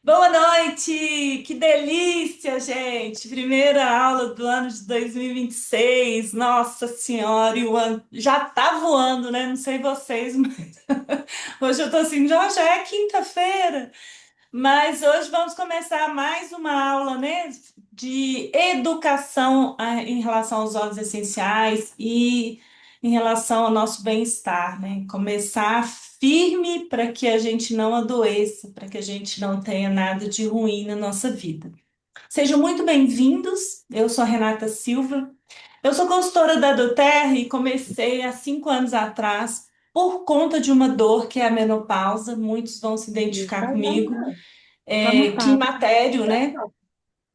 Boa noite! Que delícia, gente! Primeira aula do ano de 2026. Nossa Senhora, e o ano já tá voando, né? Não sei vocês, mas hoje eu tô assim, já é quinta-feira. Mas hoje vamos começar mais uma aula, né, de educação em relação aos óleos essenciais e em relação ao nosso bem-estar, né? Começar firme para que a gente não adoeça, para que a gente não tenha nada de ruim na nossa vida. Sejam muito bem-vindos. Eu sou a Renata Silva. Eu sou consultora da doTERRA e comecei há 5 anos atrás por conta de uma dor que é a menopausa. Muitos vão se identificar comigo. Anotado. Climatério, né?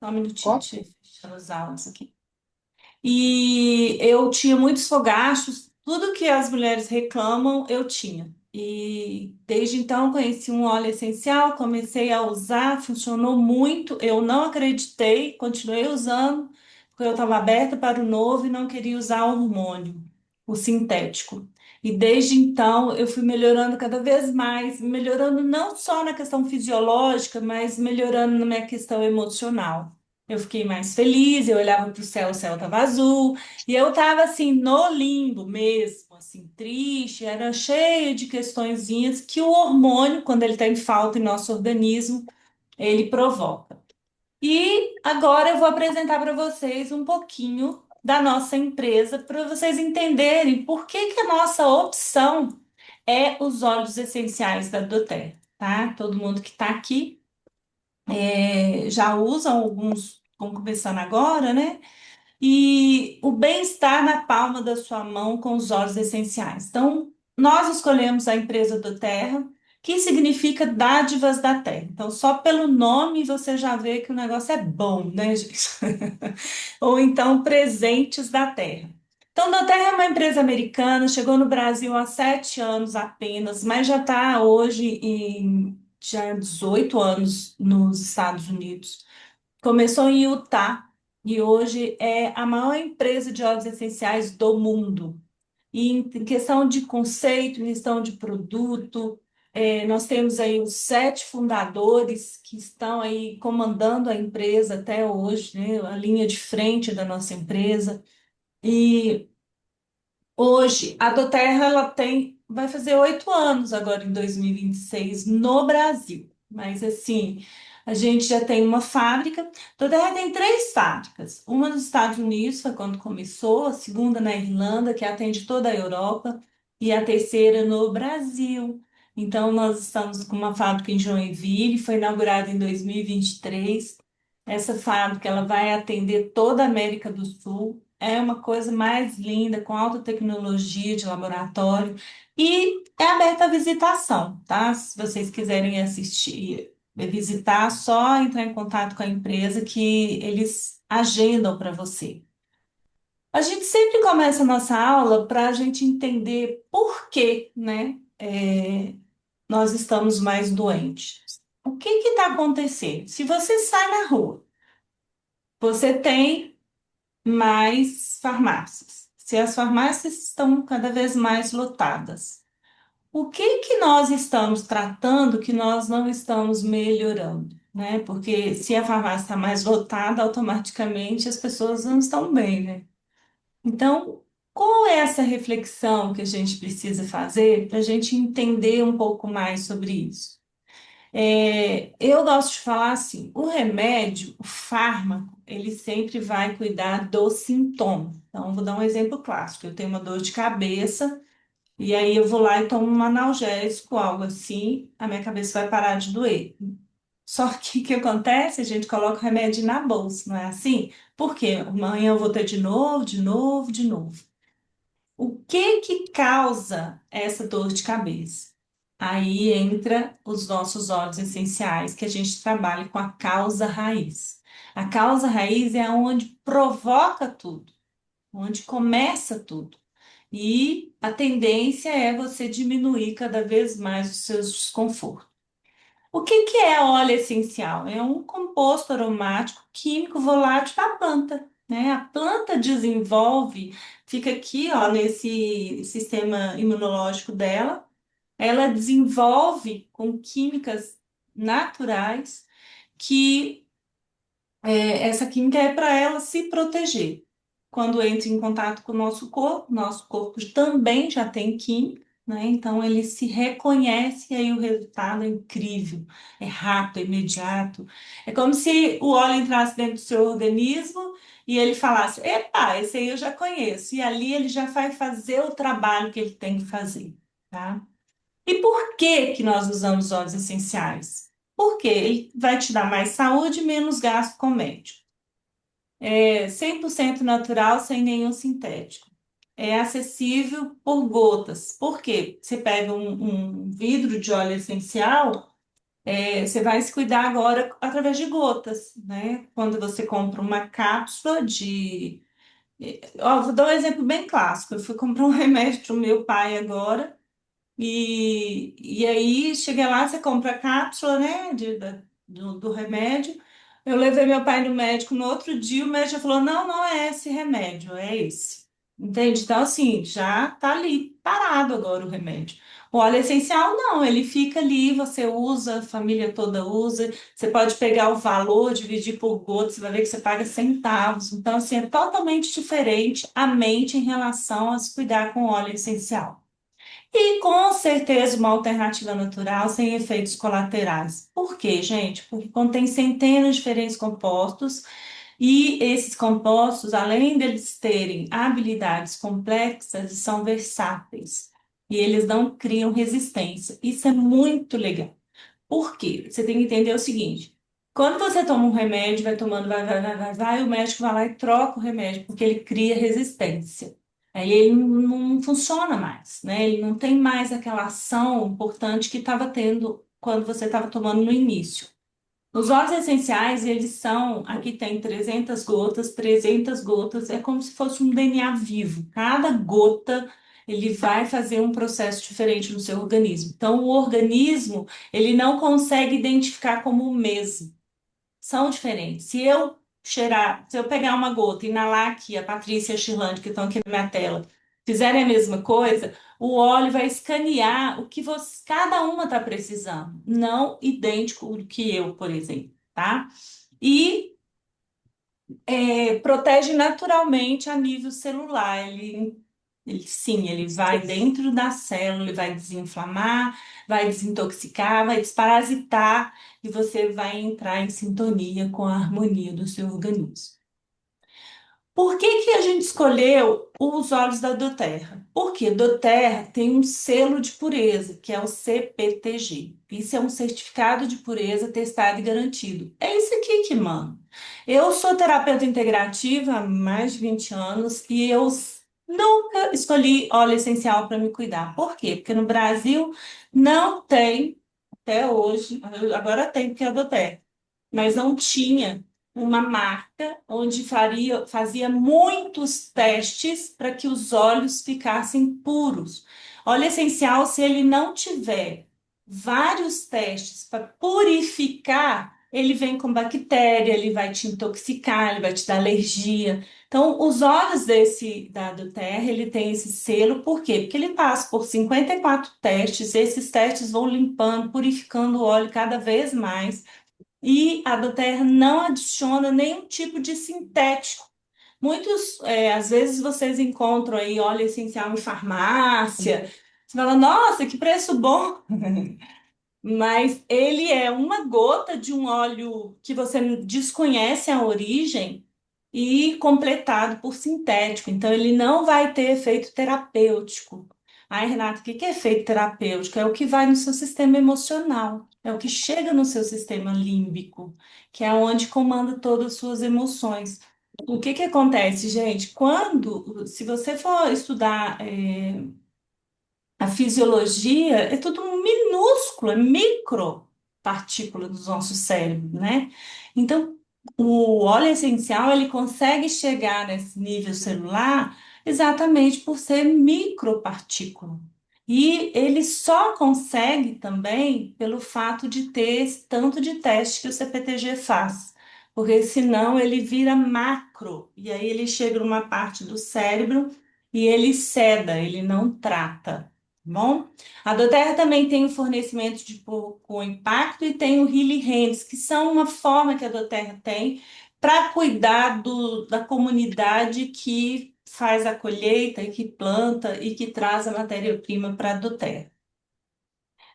Só um minutinho, deixa eu fechar os áudios aqui. E eu tinha muitos fogachos, tudo que as mulheres reclamam, eu tinha. E desde então conheci um óleo essencial, comecei a usar, funcionou muito. Eu não acreditei, continuei usando, porque eu estava aberta para o novo e não queria usar hormônio, o sintético. E desde então eu fui melhorando cada vez mais, melhorando não só na questão fisiológica, mas melhorando na minha questão emocional. Eu fiquei mais feliz, eu olhava para o céu estava azul, e eu estava assim no limbo mesmo, assim, triste, era cheio de questõezinhas que o hormônio, quando ele está em falta em nosso organismo, ele provoca. E agora eu vou apresentar para vocês um pouquinho da nossa empresa para vocês entenderem por que que a nossa opção é os óleos essenciais da doTERRA, tá? Todo mundo que está aqui já usam alguns, estão começando agora, né? E o bem-estar na palma da sua mão com os óleos essenciais. Então, nós escolhemos a empresa do Terra, que significa dádivas da terra. Então, só pelo nome você já vê que o negócio é bom, né, gente? Ou então, presentes da terra. Então, a Terra é uma empresa americana, chegou no Brasil há 7 anos apenas, mas já está hoje em já 18 anos nos Estados Unidos. Começou em Utah e hoje é a maior empresa de óleos essenciais do mundo. E em questão de conceito, em questão de produto, nós temos aí os 7 fundadores que estão aí comandando a empresa até hoje, né, a linha de frente da nossa empresa. E hoje a doTERRA ela vai fazer 8 anos agora em 2026 no Brasil. Mas assim, a gente já tem uma fábrica. A doTERRA tem 3 fábricas. Uma nos Estados Unidos, foi quando começou, a segunda na Irlanda, que atende toda a Europa, e a terceira no Brasil. Então, nós estamos com uma fábrica em Joinville, foi inaugurada em 2023. Essa fábrica ela vai atender toda a América do Sul. É uma coisa mais linda, com alta tecnologia de laboratório e é aberta à visitação, tá? Se vocês quiserem assistir, visitar, só entrar em contato com a empresa que eles agendam para você. A gente sempre começa a nossa aula para a gente entender por que, né, nós estamos mais doentes. O que está acontecendo? Se você sai na rua, você tem mais farmácias. Se as farmácias estão cada vez mais lotadas, o que que nós estamos tratando que nós não estamos melhorando, né? Porque se a farmácia está mais lotada, automaticamente as pessoas não estão bem, né? Então, qual é essa reflexão que a gente precisa fazer para a gente entender um pouco mais sobre isso? Eu gosto de falar assim, o remédio, o fármaco, ele sempre vai cuidar do sintoma. Então, vou dar um exemplo clássico. Eu tenho uma dor de cabeça, e aí eu vou lá e tomo um analgésico, algo assim, a minha cabeça vai parar de doer. Só que o que acontece? A gente coloca o remédio na bolsa, não é assim? Por quê? Amanhã eu vou ter de novo, de novo, de novo. O que que causa essa dor de cabeça? Aí entra os nossos óleos essenciais, que a gente trabalha com a causa raiz. A causa raiz é onde provoca tudo, onde começa tudo. E a tendência é você diminuir cada vez mais os seus desconfortos. O que que é óleo essencial? É um composto aromático químico volátil da planta, né? A planta desenvolve, fica aqui, ó, nesse sistema imunológico dela. ela desenvolve com químicas naturais que essa química é para ela se proteger. Quando entra em contato com o nosso corpo também já tem química, né? Então ele se reconhece e aí o resultado é incrível, é rápido, é imediato. É como se o óleo entrasse dentro do seu organismo e ele falasse: Epa, esse aí eu já conheço. E ali ele já vai fazer o trabalho que ele tem que fazer, tá? E por que que nós usamos óleos essenciais? Porque ele vai te dar mais saúde e menos gasto com médico. É 100% natural, sem nenhum sintético. É acessível por gotas. Por quê? Você pega um vidro de óleo essencial, você vai se cuidar agora através de gotas, né? Quando você compra uma cápsula de. Ó, vou dar um exemplo bem clássico. Eu fui comprar um remédio para o meu pai agora. E aí, chega lá, você compra a cápsula, né, do remédio. Eu levei meu pai no médico no outro dia, o médico falou: não, não é esse remédio, é esse. Entende? Então, assim, já tá ali parado agora o remédio. O óleo essencial, não, ele fica ali, você usa, a família toda usa. Você pode pegar o valor, dividir por gotas, você vai ver que você paga centavos. Então, assim, é totalmente diferente a mente em relação a se cuidar com óleo essencial. E com certeza uma alternativa natural sem efeitos colaterais. Por quê, gente? Porque contém centenas de diferentes compostos e esses compostos, além deles terem habilidades complexas, são versáteis e eles não criam resistência. Isso é muito legal. Por quê? Você tem que entender o seguinte: quando você toma um remédio, vai tomando, vai, o médico vai lá e troca o remédio, porque ele cria resistência. Aí ele não funciona mais, né? Ele não tem mais aquela ação importante que estava tendo quando você estava tomando no início. Os óleos essenciais, eles são, aqui tem 300 gotas, é como se fosse um DNA vivo. Cada gota, ele vai fazer um processo diferente no seu organismo. Então, o organismo, ele não consegue identificar como o mesmo, são diferentes. Se eu pegar uma gota e inalar aqui, a Patrícia e a Shirlane, que estão aqui na minha tela, fizerem a mesma coisa, o óleo vai escanear o que cada uma está precisando, não idêntico do que eu, por exemplo, tá? E protege naturalmente a nível celular. Sim, ele vai dentro da célula, ele vai desinflamar, vai desintoxicar, vai desparasitar e você vai entrar em sintonia com a harmonia do seu organismo. Por que que a gente escolheu os óleos da doTERRA? Porque doTERRA tem um selo de pureza, que é o CPTG. Isso é um certificado de pureza testado e garantido. É isso aqui que manda. Eu sou terapeuta integrativa há mais de 20 anos e eu nunca escolhi óleo essencial para me cuidar. Por quê? Porque no Brasil não tem, até hoje, agora tem, porque é a doTERRA, mas não tinha uma marca onde fazia muitos testes para que os óleos ficassem puros. Óleo essencial, se ele não tiver vários testes para purificar, ele vem com bactéria, ele vai te intoxicar, ele vai te dar alergia. Então, os óleos desse da doTERRA, ele tem esse selo, por quê? Porque ele passa por 54 testes, esses testes vão limpando, purificando o óleo cada vez mais e a doTERRA não adiciona nenhum tipo de sintético. Às vezes vocês encontram aí óleo essencial em farmácia. Você fala, nossa, que preço bom! Mas ele é uma gota de um óleo que você desconhece a origem e completado por sintético. Então, ele não vai ter efeito terapêutico. Ai, Renata, o que que é efeito terapêutico? É o que vai no seu sistema emocional, é o que chega no seu sistema límbico, que é onde comanda todas as suas emoções. O que que acontece, gente? Se você for estudar a fisiologia é tudo minúsculo, é micro partícula do nosso cérebro, né? Então, o óleo essencial, ele consegue chegar nesse nível celular exatamente por ser micropartícula. E ele só consegue também pelo fato de ter esse tanto de teste que o CPTG faz. Porque senão ele vira macro, e aí ele chega numa parte do cérebro e ele ceda, ele não trata. Bom, a doTERRA também tem o fornecimento de pouco impacto e tem o Healy Hands, que são uma forma que a doTERRA tem para cuidar da comunidade que faz a colheita e que planta e que traz a matéria-prima para a doTERRA.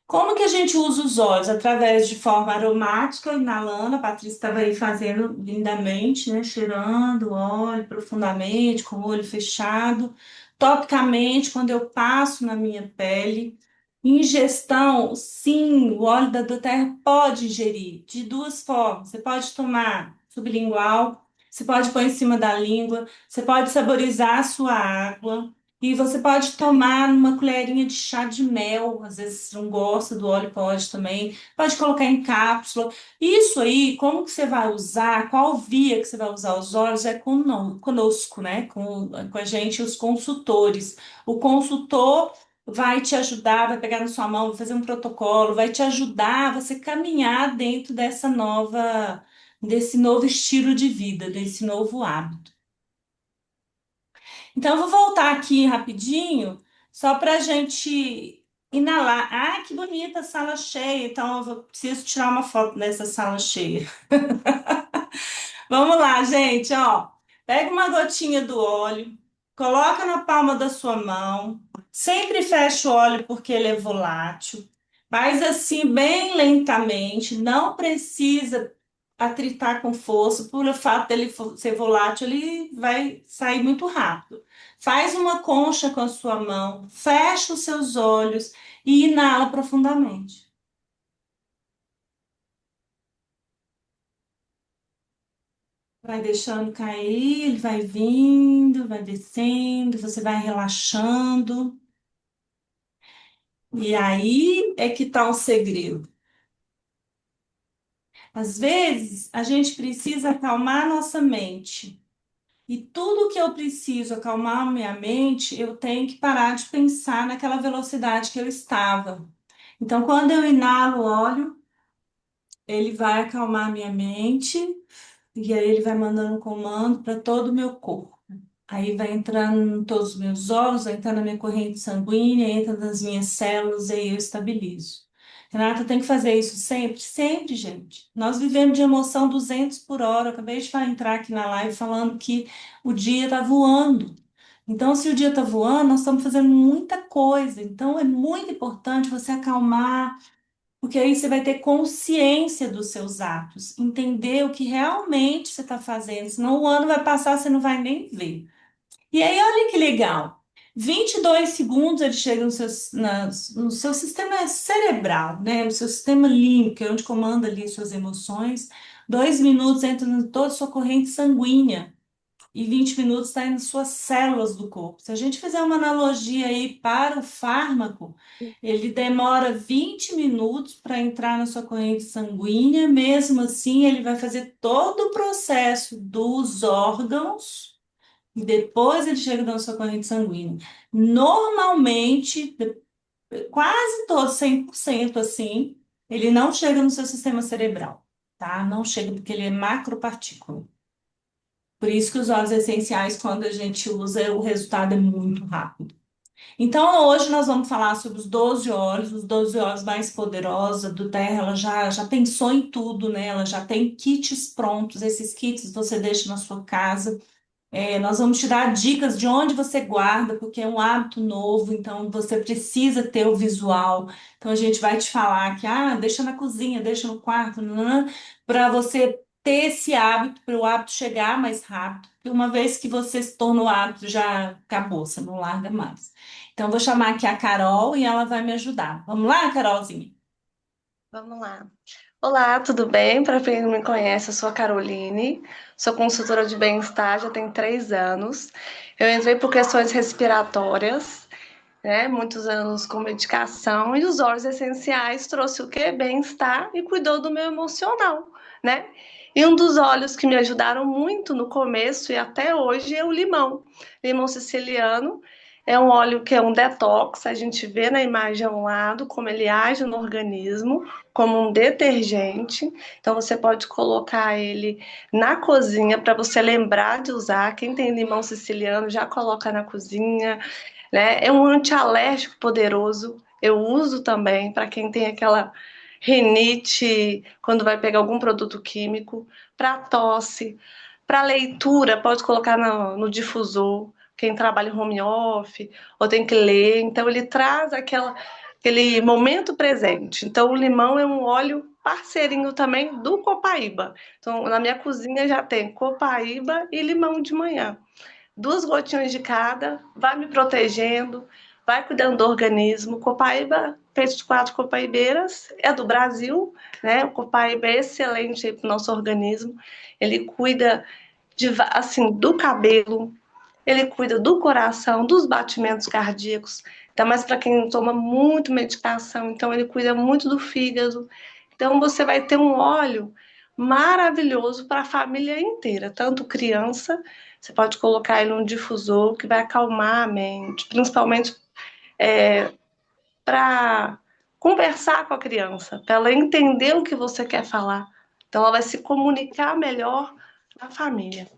Como que a gente usa os óleos? Através de forma aromática, inalando, a Patrícia estava aí fazendo lindamente, né? Cheirando o óleo profundamente, com o olho fechado. Topicamente, quando eu passo na minha pele. Ingestão, sim, o óleo da doTERRA pode ingerir de duas formas. Você pode tomar sublingual, você pode pôr em cima da língua, você pode saborizar a sua água. E você pode tomar numa colherinha de chá de mel, às vezes você não gosta do óleo, pode também. Pode colocar em cápsula. Isso aí, como que você vai usar, qual via que você vai usar os óleos é conosco, né? Com a gente, os consultores. O consultor vai te ajudar, vai pegar na sua mão, vai fazer um protocolo, vai te ajudar a você caminhar dentro desse novo estilo de vida, desse novo hábito. Então, eu vou voltar aqui rapidinho, só para a gente inalar. Ah, que bonita a sala cheia. Então, preciso tirar uma foto dessa sala cheia. Vamos lá, gente, ó. Pega uma gotinha do óleo, coloca na palma da sua mão. Sempre fecha o óleo porque ele é volátil. Faz assim bem lentamente, não precisa atritar com força, por o fato dele ser volátil, ele vai sair muito rápido. Faz uma concha com a sua mão, fecha os seus olhos e inala profundamente. Vai deixando cair, ele vai vindo, vai descendo, você vai relaxando. E aí é que está o segredo. Às vezes, a gente precisa acalmar a nossa mente. E tudo que eu preciso acalmar a minha mente, eu tenho que parar de pensar naquela velocidade que eu estava. Então, quando eu inalo o óleo, ele vai acalmar a minha mente e aí ele vai mandando um comando para todo o meu corpo. Aí vai entrando em todos os meus órgãos, vai entrar na minha corrente sanguínea, entra nas minhas células e aí eu estabilizo. Renata, tem que fazer isso sempre, sempre, gente. Nós vivemos de emoção 200 por hora. Eu acabei de entrar aqui na live falando que o dia está voando. Então, se o dia está voando, nós estamos fazendo muita coisa. Então, é muito importante você acalmar, porque aí você vai ter consciência dos seus atos, entender o que realmente você está fazendo, senão o ano vai passar, você não vai nem ver. E aí, olha que legal. 22 segundos ele chega no seu sistema cerebral, né? No seu sistema límbico, que é onde comanda ali suas emoções. 2 minutos entra em toda a sua corrente sanguínea e 20 minutos está nas suas células do corpo. Se a gente fizer uma analogia aí para o fármaco, ele demora 20 minutos para entrar na sua corrente sanguínea, mesmo assim, ele vai fazer todo o processo dos órgãos e depois ele chega na sua corrente sanguínea. Normalmente, quase todo, 100% assim, ele não chega no seu sistema cerebral, tá? Não chega porque ele é macropartícula. Por isso que os óleos essenciais, quando a gente usa, o resultado é muito rápido. Então, hoje nós vamos falar sobre os 12 óleos mais poderosos. A do Terra, ela já pensou em tudo, né? Ela já tem kits prontos. Esses kits você deixa na sua casa. Nós vamos te dar dicas de onde você guarda, porque é um hábito novo, então você precisa ter o visual. Então a gente vai te falar que, deixa na cozinha, deixa no quarto, para você ter esse hábito, para o hábito chegar mais rápido. E uma vez que você se torna o hábito, já acabou, você não larga mais. Então, eu vou chamar aqui a Carol e ela vai me ajudar. Vamos lá, Carolzinha? Vamos lá. Olá, tudo bem? Para quem não me conhece, eu sou a Caroline, sou consultora de bem-estar, já tem 3 anos. Eu entrei por questões respiratórias, né? Muitos anos com medicação, e os óleos essenciais trouxe o quê? Bem-estar e cuidou do meu emocional, né? E um dos óleos que me ajudaram muito no começo e até hoje é o limão. Limão siciliano é um óleo que é um detox, a gente vê na imagem ao lado como ele age no organismo, como um detergente. Então você pode colocar ele na cozinha para você lembrar de usar. Quem tem limão siciliano já coloca na cozinha. né? É um antialérgico poderoso. Eu uso também para quem tem aquela rinite quando vai pegar algum produto químico, para tosse, para leitura, pode colocar no difusor. Quem trabalha em home office ou tem que ler, então ele traz aquele momento presente. Então o limão é um óleo parceirinho também do copaíba. Então na minha cozinha já tem copaíba e limão de manhã, 2 gotinhas de cada, vai me protegendo, vai cuidando do organismo. Copaíba, peito de 4 copaibeiras, é do Brasil, né? O copaíba é excelente para o nosso organismo. Ele cuida assim, do cabelo, ele cuida do coração, dos batimentos cardíacos. Ainda mais para quem toma muito medicação, então ele cuida muito do fígado. Então você vai ter um óleo maravilhoso para a família inteira, tanto criança, você pode colocar ele num difusor que vai acalmar a mente, principalmente para conversar com a criança, para ela entender o que você quer falar. Então ela vai se comunicar melhor na família.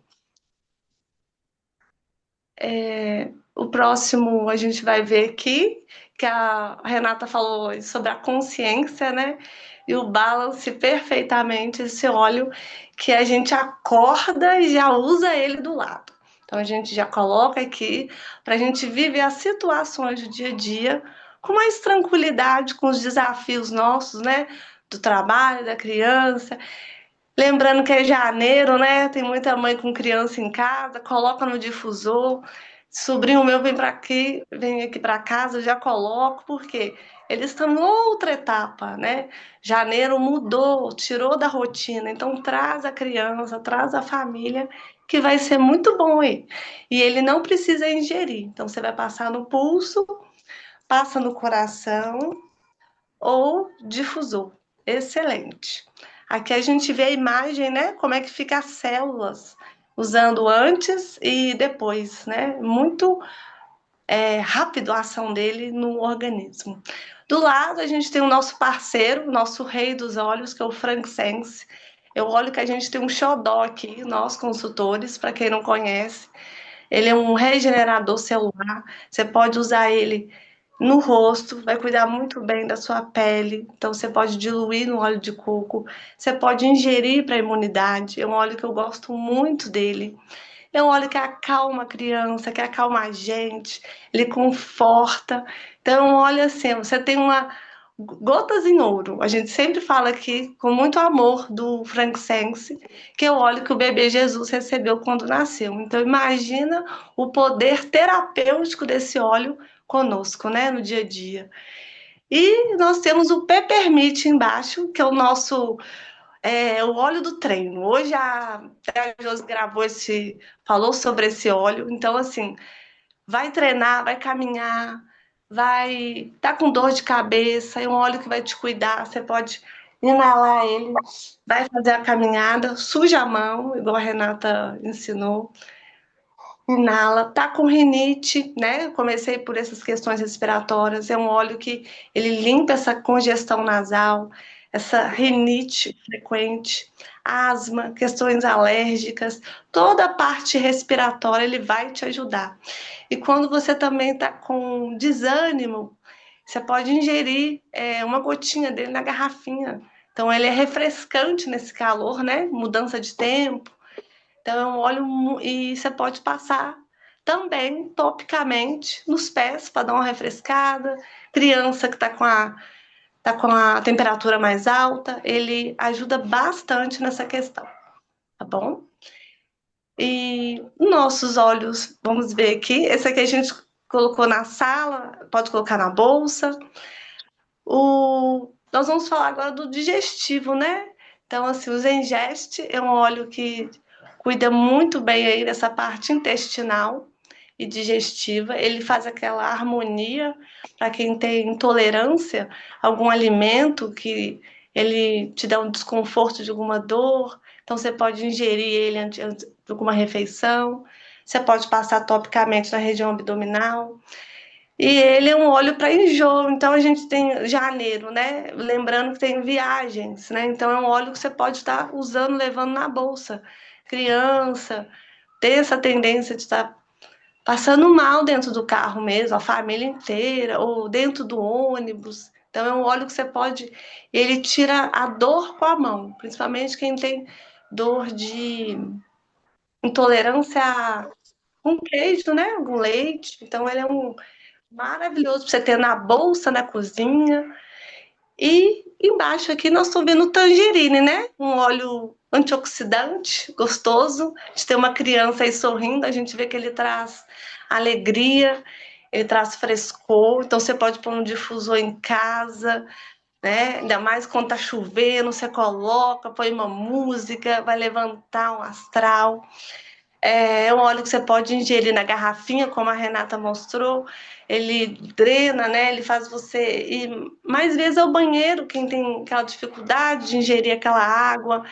O próximo a gente vai ver aqui, que a Renata falou sobre a consciência, né? E o balance perfeitamente, esse óleo que a gente acorda e já usa ele do lado. Então a gente já coloca aqui para a gente viver as situações do dia a dia com mais tranquilidade, com os desafios nossos, né? Do trabalho, da criança. Lembrando que é janeiro, né? Tem muita mãe com criança em casa, coloca no difusor. Sobrinho meu vem para aqui, vem aqui para casa, eu já coloco, porque eles estão em outra etapa, né? Janeiro mudou, tirou da rotina, então traz a criança, traz a família, que vai ser muito bom aí. E ele não precisa ingerir, então você vai passar no pulso, passa no coração ou difusor. Excelente. Aqui a gente vê a imagem, né? Como é que fica as células usando antes e depois, né? Muito rápido a ação dele no organismo. Do lado a gente tem o nosso parceiro, o nosso rei dos óleos, que é o frankincense. É o óleo que a gente tem um xodó aqui, nós consultores, para quem não conhece. Ele é um regenerador celular. Você pode usar ele no rosto, vai cuidar muito bem da sua pele. Então, você pode diluir no óleo de coco. Você pode ingerir para a imunidade. É um óleo que eu gosto muito dele. É um óleo que acalma a criança, que acalma a gente. Ele conforta. Então, é um óleo assim, você tem uma gotas em ouro. A gente sempre fala aqui com muito amor do frankincense, que é o óleo que o bebê Jesus recebeu quando nasceu. Então imagina o poder terapêutico desse óleo conosco, né, no dia a dia. E nós temos o Peppermint embaixo, que é o nosso o óleo do treino. Hoje a Josi gravou falou sobre esse óleo. Então assim, vai treinar, vai caminhar, vai tá com dor de cabeça, é um óleo que vai te cuidar, você pode inalar ele, vai fazer a caminhada, suja a mão, igual a Renata ensinou, inala, tá com rinite, né? Comecei por essas questões respiratórias, é um óleo que ele limpa essa congestão nasal, essa rinite frequente, asma, questões alérgicas, toda a parte respiratória ele vai te ajudar. E quando você também está com desânimo, você pode ingerir uma gotinha dele na garrafinha. Então, ele é refrescante nesse calor, né? Mudança de tempo. Então, é um óleo e você pode passar também topicamente nos pés para dar uma refrescada. Criança que está tá com a temperatura mais alta, ele ajuda bastante nessa questão, tá bom? E nossos olhos, vamos ver aqui. Esse aqui a gente colocou na sala, pode colocar na bolsa. Nós vamos falar agora do digestivo, né? Então, assim, o Zengeste é um óleo que cuida muito bem aí dessa parte intestinal e digestiva. Ele faz aquela harmonia para quem tem intolerância a algum alimento que ele te dá um desconforto de alguma dor. Então, você pode ingerir ele antes de alguma refeição. Você pode passar topicamente na região abdominal. E ele é um óleo para enjoo, então a gente tem janeiro, né? Lembrando que tem viagens, né? Então é um óleo que você pode estar usando, levando na bolsa. Criança, ter essa tendência de estar passando mal dentro do carro mesmo, a família inteira, ou dentro do ônibus. Então, é um óleo que você pode. Ele tira a dor com a mão, principalmente quem tem dor de intolerância com queijo, né? Com leite. Então, ele é um maravilhoso para você ter na bolsa, na cozinha. E embaixo aqui nós estamos vendo tangerine, né? Um óleo antioxidante, gostoso. De ter uma criança aí sorrindo, a gente vê que ele traz alegria, ele traz frescor. Então você pode pôr um difusor em casa, né? Ainda mais quando tá chovendo, você coloca, põe uma música, vai levantar um astral. É um óleo que você pode ingerir na garrafinha, como a Renata mostrou. Ele drena, né? Ele faz você ir mais vezes ao banheiro, quem tem aquela dificuldade de ingerir aquela água.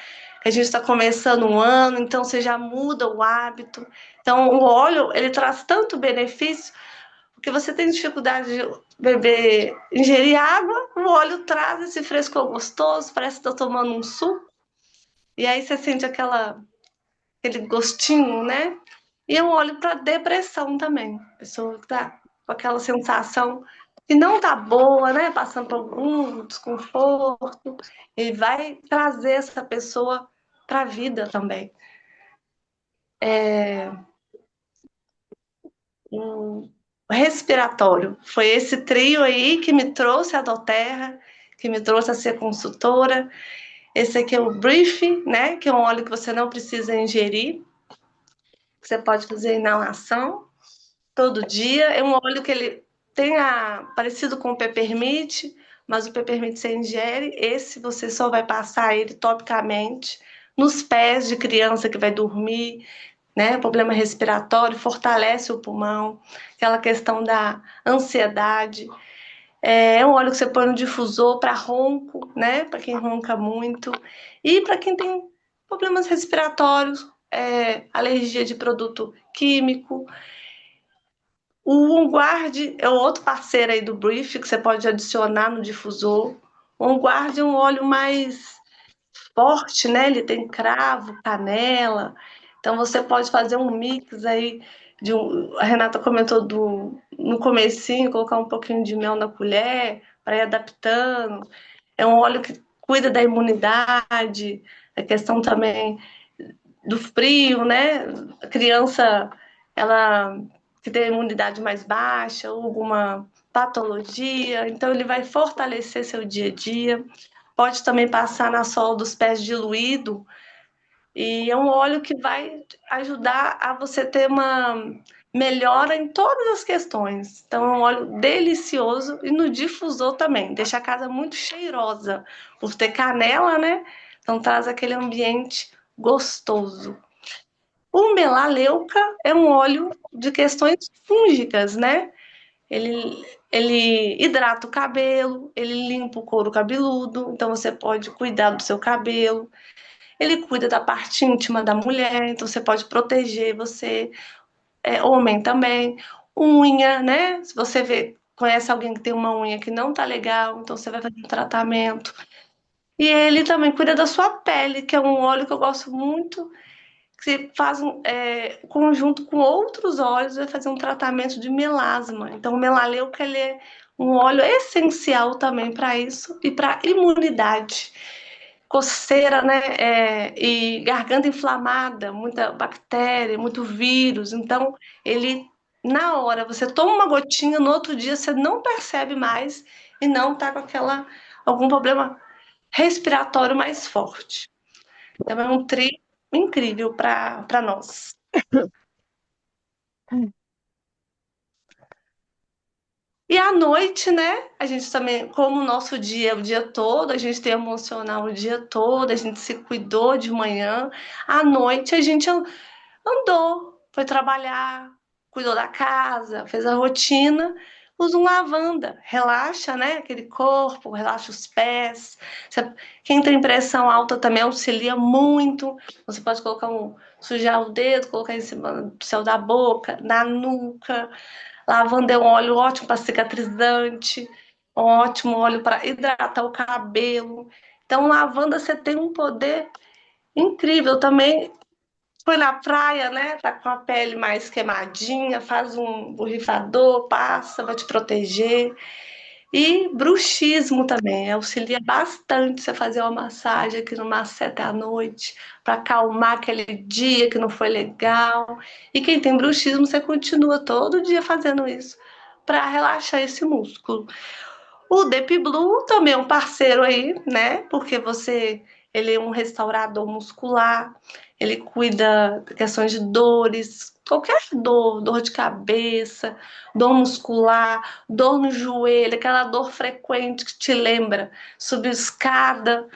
Que a gente está começando um ano, então você já muda o hábito. Então, o óleo, ele traz tanto benefício, porque você tem dificuldade de beber, ingerir água, o óleo traz esse frescor gostoso, parece que está tomando um suco. E aí você sente aquele gostinho, né? E eu olho para depressão também. A pessoa que tá com aquela sensação que não tá boa, né? Passando por algum desconforto, ele vai trazer essa pessoa para a vida também. O respiratório foi esse trio aí que me trouxe a Doterra, que me trouxe a ser consultora. Esse aqui é o Brief, né? Que é um óleo que você não precisa ingerir, que você pode fazer inalação todo dia. É um óleo que ele tem parecido com o peppermint, mas o peppermint você ingere. Esse você só vai passar ele topicamente nos pés de criança que vai dormir, né? Problema respiratório, fortalece o pulmão, aquela questão da ansiedade. É um óleo que você põe no difusor para ronco, né? Para quem ronca muito. E para quem tem problemas respiratórios, alergia de produto químico. O OnGuard é o outro parceiro aí do Brief que você pode adicionar no difusor. O OnGuard é um óleo mais forte, né? Ele tem cravo, canela. Então você pode fazer um mix aí a Renata comentou no comecinho, colocar um pouquinho de mel na colher para ir adaptando. É um óleo que cuida da imunidade, a questão também do frio, né? A criança, ela que tem a imunidade mais baixa ou alguma patologia, então ele vai fortalecer seu dia a dia. Pode também passar na sola dos pés diluído, e é um óleo que vai ajudar a você ter uma melhora em todas as questões. Então, é um óleo delicioso e no difusor também, deixa a casa muito cheirosa, por ter canela, né? Então, traz aquele ambiente gostoso. O melaleuca é um óleo de questões fúngicas, né? Ele hidrata o cabelo, ele limpa o couro cabeludo, então você pode cuidar do seu cabelo. Ele cuida da parte íntima da mulher, então você pode proteger você, homem também. Unha, né? Se você conhece alguém que tem uma unha que não tá legal, então você vai fazer um tratamento. E ele também cuida da sua pele, que é um óleo que eu gosto muito, que você faz conjunto com outros óleos, vai fazer um tratamento de melasma. Então, o melaleuca ele é um óleo essencial também para isso e para imunidade. Coceira, né? E garganta inflamada, muita bactéria, muito vírus. Então, ele, na hora, você toma uma gotinha, no outro dia você não percebe mais e não tá com algum problema respiratório mais forte. Então, é um tri incrível para nós. E à noite, né? A gente também, como o nosso dia é o dia todo, a gente tem emocional o dia todo, a gente se cuidou de manhã. À noite, a gente andou, foi trabalhar, cuidou da casa, fez a rotina. Usa um lavanda, relaxa, né? Aquele corpo, relaxa os pés. Quem tem pressão alta também auxilia muito. Você pode sujar o dedo, colocar em cima do céu da boca, na nuca. Lavanda é um óleo ótimo para cicatrizante, um ótimo óleo para hidratar o cabelo. Então, lavanda você tem um poder incrível também. Foi na praia, né? Tá com a pele mais queimadinha, faz um borrifador, passa, vai te proteger. E bruxismo também, auxilia bastante você fazer uma massagem aqui no macete à noite, para acalmar aquele dia que não foi legal. E quem tem bruxismo, você continua todo dia fazendo isso para relaxar esse músculo. O Deep Blue também é um parceiro aí, né? Porque ele é um restaurador muscular, ele cuida de questões de dores, qualquer dor, dor de cabeça, dor muscular, dor no joelho, aquela dor frequente que te lembra, subiu escada,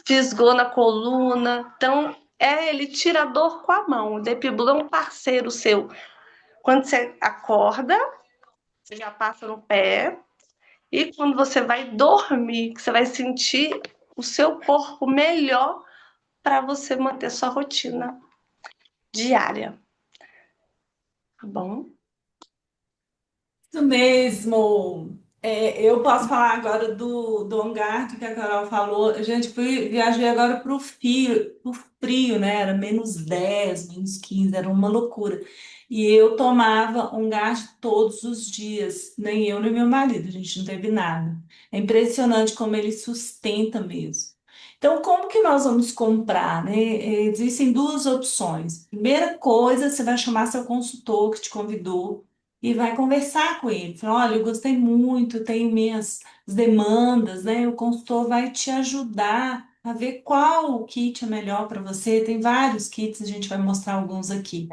fisgou na coluna. Então, ele tira a dor com a mão. O Deep Blue é um parceiro seu. Quando você acorda, você já passa no pé, e quando você vai dormir, que você vai sentir o seu corpo melhor para você manter sua rotina diária, tá bom? Isso mesmo. Eu posso falar agora do Ongar, que a Carol falou. Gente, viajei agora pro frio, né? Era -10, -15, era uma loucura. E eu tomava Ongar todos os dias, nem eu nem meu marido, a gente não teve nada. É impressionante como ele sustenta mesmo. Então, como que nós vamos comprar, né? Existem duas opções. Primeira coisa, você vai chamar seu consultor que te convidou e vai conversar com ele. Fala, olha, eu gostei muito, tenho minhas demandas, né? O consultor vai te ajudar a ver qual o kit é melhor para você. Tem vários kits, a gente vai mostrar alguns aqui.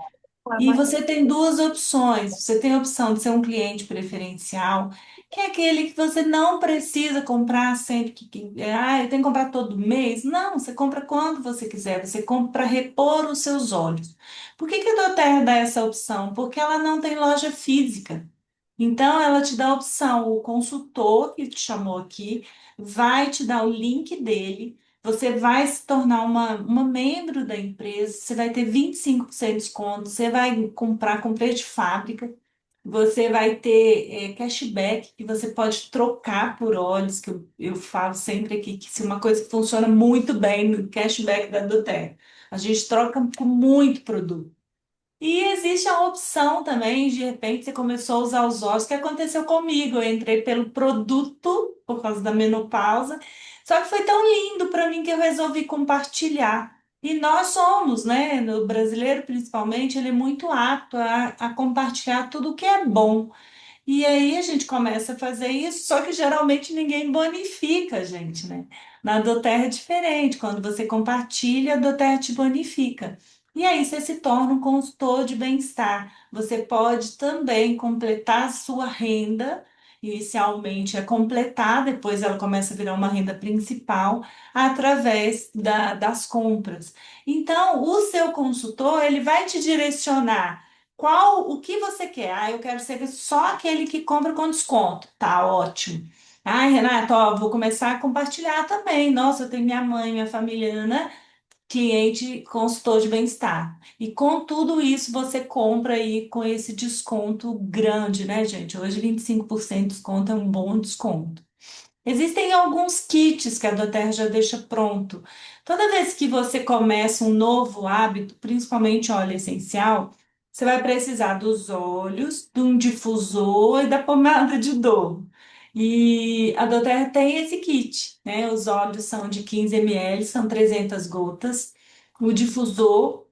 E você tem duas opções. Você tem a opção de ser um cliente preferencial, que é aquele que você não precisa comprar sempre eu tenho que comprar todo mês. Não, você compra quando você quiser. Você compra para repor os seus olhos. Por que que a Doterra dá essa opção? Porque ela não tem loja física. Então, ela te dá a opção, o consultor que te chamou aqui vai te dar o link dele, você vai se tornar uma membro da empresa, você vai ter 25% de desconto, você vai comprar com preço de fábrica, você vai ter cashback que você pode trocar por óleos, que eu falo sempre aqui, que se uma coisa que funciona muito bem no cashback da Doterra, a gente troca com muito produto. E existe a opção também, de repente você começou a usar os óleos, que aconteceu comigo. Eu entrei pelo produto por causa da menopausa, só que foi tão lindo para mim que eu resolvi compartilhar. E nós somos, né, no brasileiro principalmente, ele é muito apto a compartilhar tudo que é bom. E aí a gente começa a fazer isso, só que geralmente ninguém bonifica a gente, né? Na Doterra é diferente, quando você compartilha, a Doterra te bonifica. E aí você se torna um consultor de bem-estar. Você pode também completar a sua renda, inicialmente é completar, depois ela começa a virar uma renda principal através das compras. Então, o seu consultor, ele vai te direcionar o que você quer? Ah, eu quero ser só aquele que compra com desconto. Tá ótimo. Ai, Renata, ó, vou começar a compartilhar também. Nossa, eu tenho minha mãe, minha família, né? Cliente consultor de bem-estar. E com tudo isso, você compra aí com esse desconto grande, né, gente? Hoje, 25% de desconto é um bom desconto. Existem alguns kits que a Doterra já deixa pronto. Toda vez que você começa um novo hábito, principalmente óleo essencial, você vai precisar dos óleos, de um difusor e da pomada de dor. E a Doterra tem esse kit, né? Os óleos são de 15 ml, são 300 gotas. O difusor,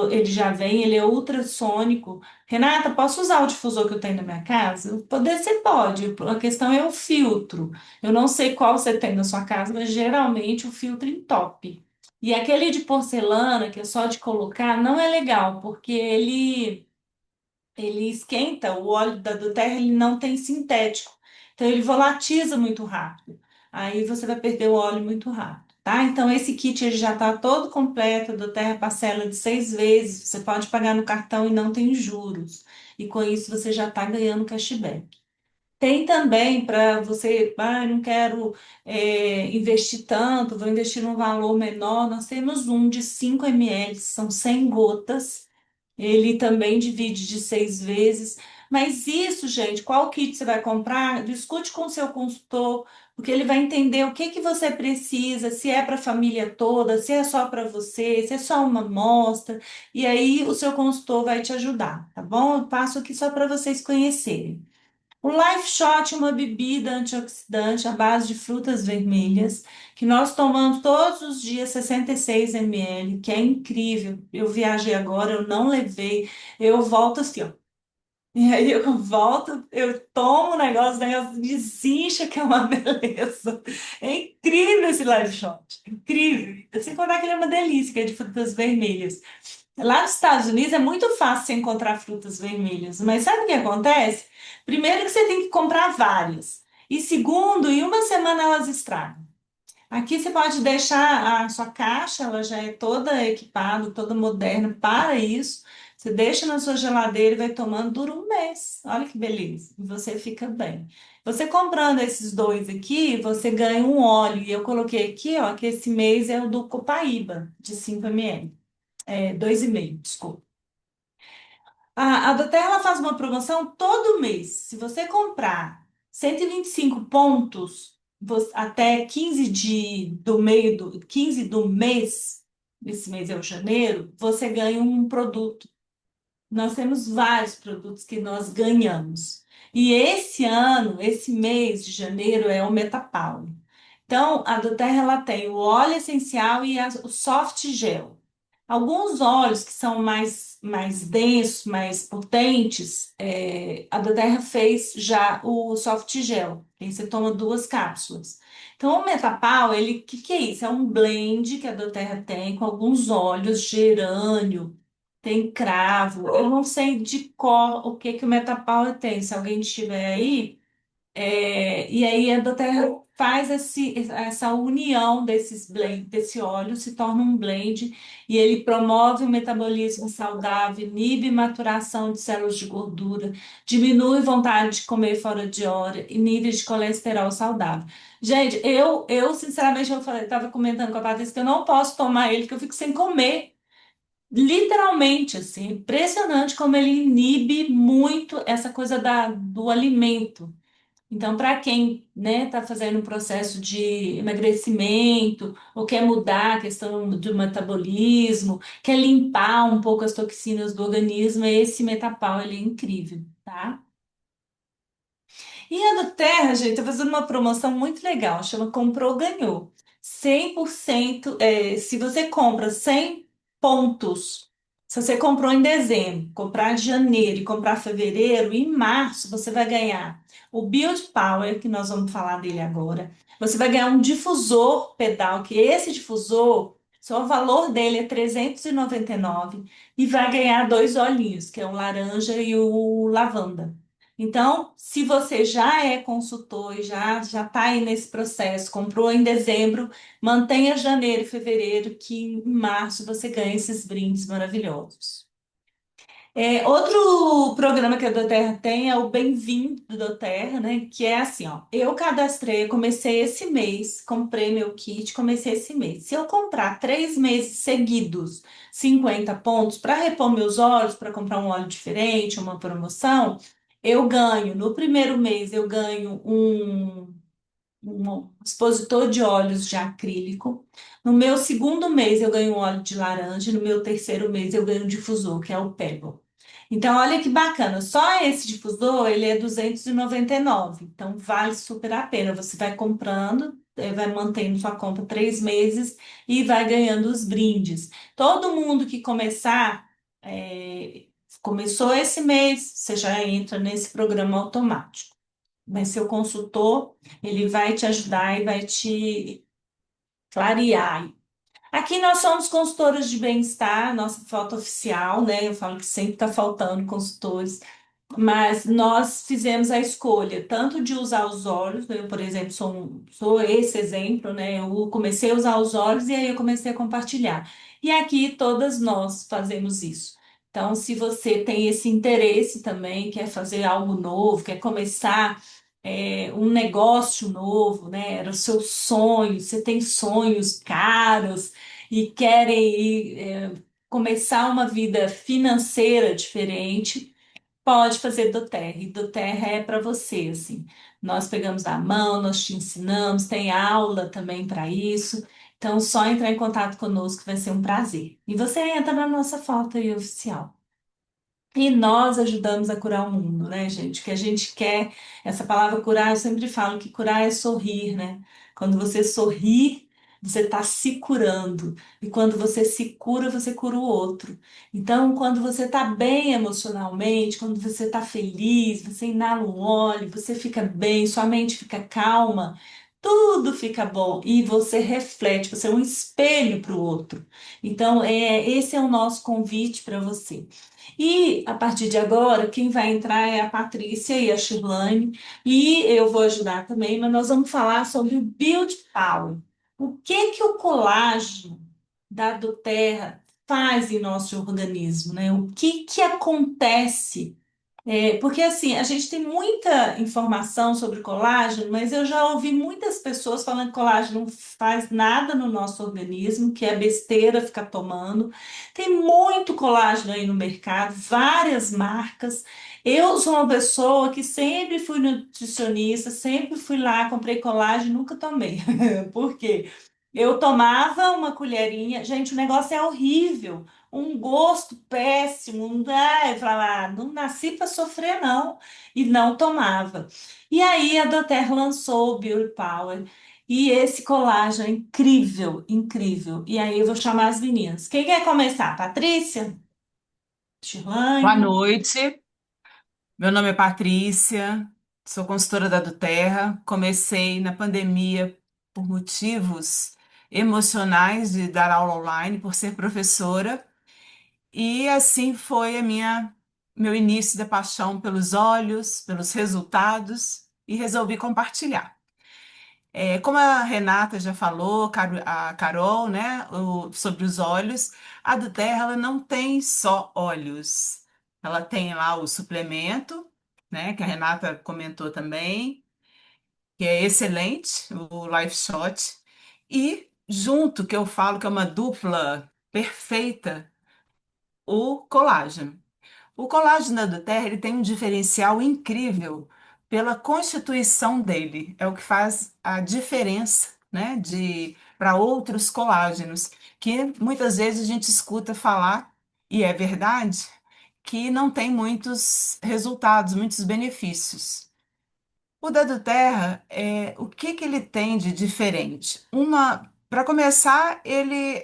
ele já vem, ele é ultrassônico. Renata, posso usar o difusor que eu tenho na minha casa? Poder, você pode. A questão é o filtro. Eu não sei qual você tem na sua casa, mas geralmente o filtro entope. E aquele de porcelana, que é só de colocar, não é legal, porque ele esquenta, o óleo do terra, ele não tem sintético. Então ele volatiza muito rápido. Aí você vai perder o óleo muito rápido, tá? Então esse kit ele já está todo completo, do terra parcela de 6 vezes. Você pode pagar no cartão e não tem juros. E com isso você já está ganhando cashback. Tem também para você, não quero investir tanto, vou investir num valor menor. Nós temos um de 5 ml, são 100 gotas. Ele também divide de 6 vezes. Mas isso, gente, qual kit você vai comprar? Discute com o seu consultor, porque ele vai entender o que que você precisa, se é para a família toda, se é só para você, se é só uma amostra, e aí o seu consultor vai te ajudar, tá bom? Eu passo aqui só para vocês conhecerem. O Life Shot é uma bebida antioxidante à base de frutas vermelhas, que nós tomamos todos os dias 66 ml, que é incrível. Eu viajei agora, eu não levei, eu volto assim, ó. E aí eu volto, eu tomo o negócio desincha, que é uma beleza. É incrível esse Life Shot, incrível. Sem contar que ele é uma delícia, que é de frutas vermelhas. Lá nos Estados Unidos é muito fácil você encontrar frutas vermelhas, mas sabe o que acontece? Primeiro que você tem que comprar várias. E segundo, em uma semana elas estragam. Aqui você pode deixar a sua caixa, ela já é toda equipada, toda moderna para isso. Você deixa na sua geladeira e vai tomando, dura um mês. Olha que beleza. E você fica bem. Você comprando esses dois aqui, você ganha um óleo. E eu coloquei aqui, ó, que esse mês é o do Copaíba, de 5 ml. É, 2,5, desculpa. A Doterra ela faz uma promoção todo mês. Se você comprar 125 pontos até 15 do meio do 15 do mês, esse mês é o janeiro, você ganha um produto. Nós temos vários produtos que nós ganhamos. E esse ano, esse mês de janeiro, é o Metapower. Então, a Doterra ela tem o óleo essencial e o soft gel. Alguns óleos que são mais densos, mais potentes, a Doterra fez já o soft gel. Aí você toma duas cápsulas. Então, o Metapal, ele, que é isso? É um blend que a Doterra tem com alguns óleos, gerânio, tem cravo. Eu não sei de cor o que que o Metapower tem. Se alguém tiver aí, e aí a Doterra faz essa união desses blend, desse óleo, se torna um blend e ele promove o metabolismo saudável, inibe maturação de células de gordura, diminui vontade de comer fora de hora e níveis de colesterol saudável. Gente, eu sinceramente, eu estava comentando com a Patrícia que eu não posso tomar ele, que eu fico sem comer. Literalmente, assim, impressionante como ele inibe muito essa coisa do alimento. Então, para quem, né, está fazendo um processo de emagrecimento ou quer mudar a questão do metabolismo, quer limpar um pouco as toxinas do organismo, esse Metapal, ele é incrível, tá? E a do Terra, gente, tá fazendo uma promoção muito legal, chama Comprou, Ganhou. 100%, se você compra 100 pontos, se você comprou em dezembro, comprar em janeiro e comprar em fevereiro, em março você vai ganhar o Build Power, que nós vamos falar dele agora. Você vai ganhar um difusor pedal, que esse difusor, só o valor dele é 399 e vai ganhar dois olhinhos, que é o laranja e o lavanda. Então, se você já é consultor e já está aí nesse processo, comprou em dezembro, mantenha janeiro e fevereiro, que em março você ganha esses brindes maravilhosos. Outro programa que a Doterra tem é o Bem-vindo do Doterra, né? Que é assim, ó. Eu cadastrei, comecei esse mês, comprei meu kit, comecei esse mês. Se eu comprar 3 meses seguidos, 50 pontos, para repor meus óleos, para comprar um óleo diferente, uma promoção, eu ganho. No primeiro mês, eu ganho um expositor de óleos de acrílico. No meu segundo mês, eu ganho um óleo de laranja. No meu terceiro mês, eu ganho um difusor, que é o Pebble. Então, olha que bacana. Só esse difusor, ele é 299. Então, vale super a pena. Você vai comprando, vai mantendo sua conta 3 meses e vai ganhando os brindes. Todo mundo que começar, começou esse mês, você já entra nesse programa automático. Vai ser o consultor, ele vai te ajudar e vai te clarear. Aqui nós somos consultoras de bem-estar, nossa foto oficial, né? Eu falo que sempre está faltando consultores, mas nós fizemos a escolha tanto de usar os olhos, né? Eu, por exemplo, sou esse exemplo, né? Eu comecei a usar os olhos e aí eu comecei a compartilhar. E aqui todas nós fazemos isso. Então, se você tem esse interesse também, quer fazer algo novo, quer começar um negócio novo, né? Era o seu sonho, você tem sonhos caros e querem começar uma vida financeira diferente. Pode fazer doTERRA, e doTERRA é para você, assim. Nós pegamos a mão, nós te ensinamos, tem aula também para isso. Então, só entrar em contato conosco vai ser um prazer. E você entra na nossa foto aí oficial. E nós ajudamos a curar o mundo, né, gente? Que a gente quer, essa palavra curar, eu sempre falo que curar é sorrir, né? Quando você sorri, você está se curando. E quando você se cura, você cura o outro. Então, quando você está bem emocionalmente, quando você está feliz, você inala um óleo, você fica bem, sua mente fica calma, tudo fica bom. E você reflete, você é um espelho para o outro. Então, esse é o nosso convite para você. E a partir de agora, quem vai entrar é a Patrícia e a Shirlane, e eu vou ajudar também, mas nós vamos falar sobre o Build Power. O que que o colágeno da doTERRA faz em nosso organismo, né? O que que acontece porque assim, a gente tem muita informação sobre colágeno, mas eu já ouvi muitas pessoas falando que colágeno não faz nada no nosso organismo, que é besteira ficar tomando. Tem muito colágeno aí no mercado, várias marcas. Eu sou uma pessoa que sempre fui nutricionista, sempre fui lá, comprei colágeno, nunca tomei. Por quê? Eu tomava uma colherinha, gente, o negócio é horrível, um gosto péssimo, não dá, eu falava, ah, não nasci para sofrer não, e não tomava. E aí a doTERRA lançou o Beauty Power, e esse colágeno é incrível, incrível. E aí eu vou chamar as meninas. Quem quer começar? Patrícia? Boa Chilane? noite, meu nome é Patrícia, sou consultora da doTERRA. Comecei na pandemia por motivos emocionais de dar aula online, por ser professora, e assim foi meu início da paixão pelos olhos, pelos resultados, e resolvi compartilhar. Como a Renata já falou, a Carol, né, sobre os olhos, a do Terra ela não tem só olhos. Ela tem lá o suplemento, né, que a Renata comentou também, que é excelente, o Life Shot. E junto, que eu falo que é uma dupla perfeita, o colágeno. O colágeno da Terra ele tem um diferencial incrível pela constituição dele. É o que faz a diferença, né, de para outros colágenos, que muitas vezes a gente escuta falar, e é verdade, que não tem muitos resultados, muitos benefícios. O da Terra, o que que ele tem de diferente? Para começar, ele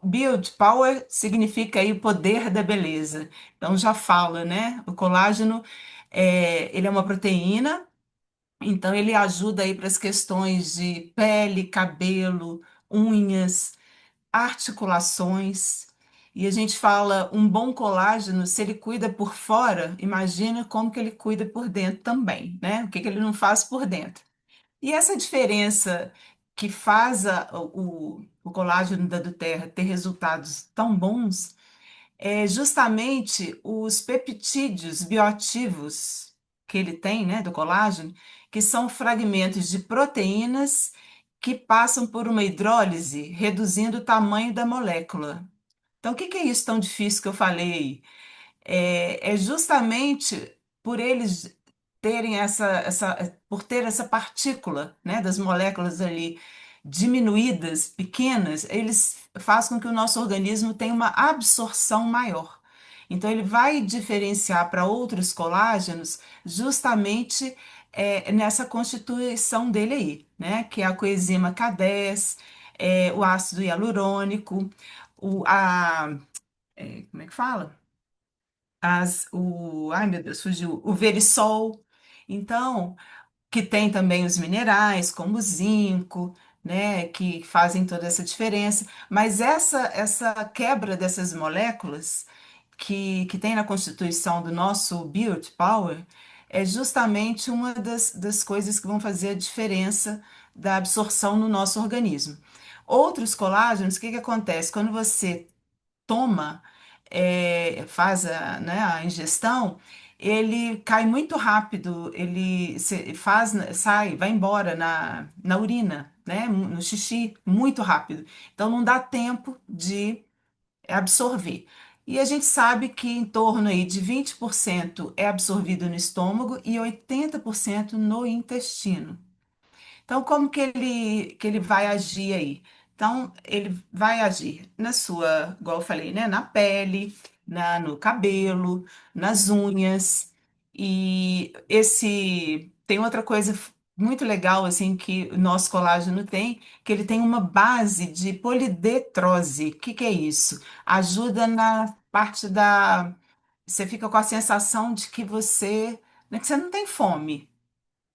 Build Power significa aí o poder da beleza. Então já fala, né? O colágeno ele é uma proteína, então ele ajuda aí para as questões de pele, cabelo, unhas, articulações. E a gente fala um bom colágeno, se ele cuida por fora, imagina como que ele cuida por dentro também, né? O que que ele não faz por dentro. E essa diferença que faz o colágeno da Duterra ter resultados tão bons é justamente os peptídeos bioativos que ele tem, né, do colágeno, que são fragmentos de proteínas que passam por uma hidrólise, reduzindo o tamanho da molécula. Então, o que que é isso tão difícil que eu falei aí? É justamente por eles terem por ter essa partícula, né, das moléculas ali diminuídas, pequenas, eles fazem com que o nosso organismo tenha uma absorção maior. Então, ele vai diferenciar para outros colágenos justamente nessa constituição dele aí, né, que é a coenzima Q10, o ácido hialurônico, como é que fala? Ai meu Deus, fugiu, o verisol. Então, que tem também os minerais, como o zinco, né, que fazem toda essa diferença. Mas essa quebra dessas moléculas que tem na constituição do nosso Build Power é justamente uma das coisas que vão fazer a diferença da absorção no nosso organismo. Outros colágenos, o que que acontece? Quando você toma, faz né, a ingestão, ele cai muito rápido, sai, vai embora na urina, né, no xixi, muito rápido. Então não dá tempo de absorver. E a gente sabe que em torno aí de 20% é absorvido no estômago e 80% no intestino. Então, como que ele vai agir aí? Então, ele vai agir na sua, igual eu falei, né? Na pele, no cabelo, nas unhas. E esse tem outra coisa muito legal assim que o nosso colágeno tem, que ele tem uma base de polidetrose. O que que é isso? Ajuda na parte da. Você fica com a sensação de que né, que você não tem fome.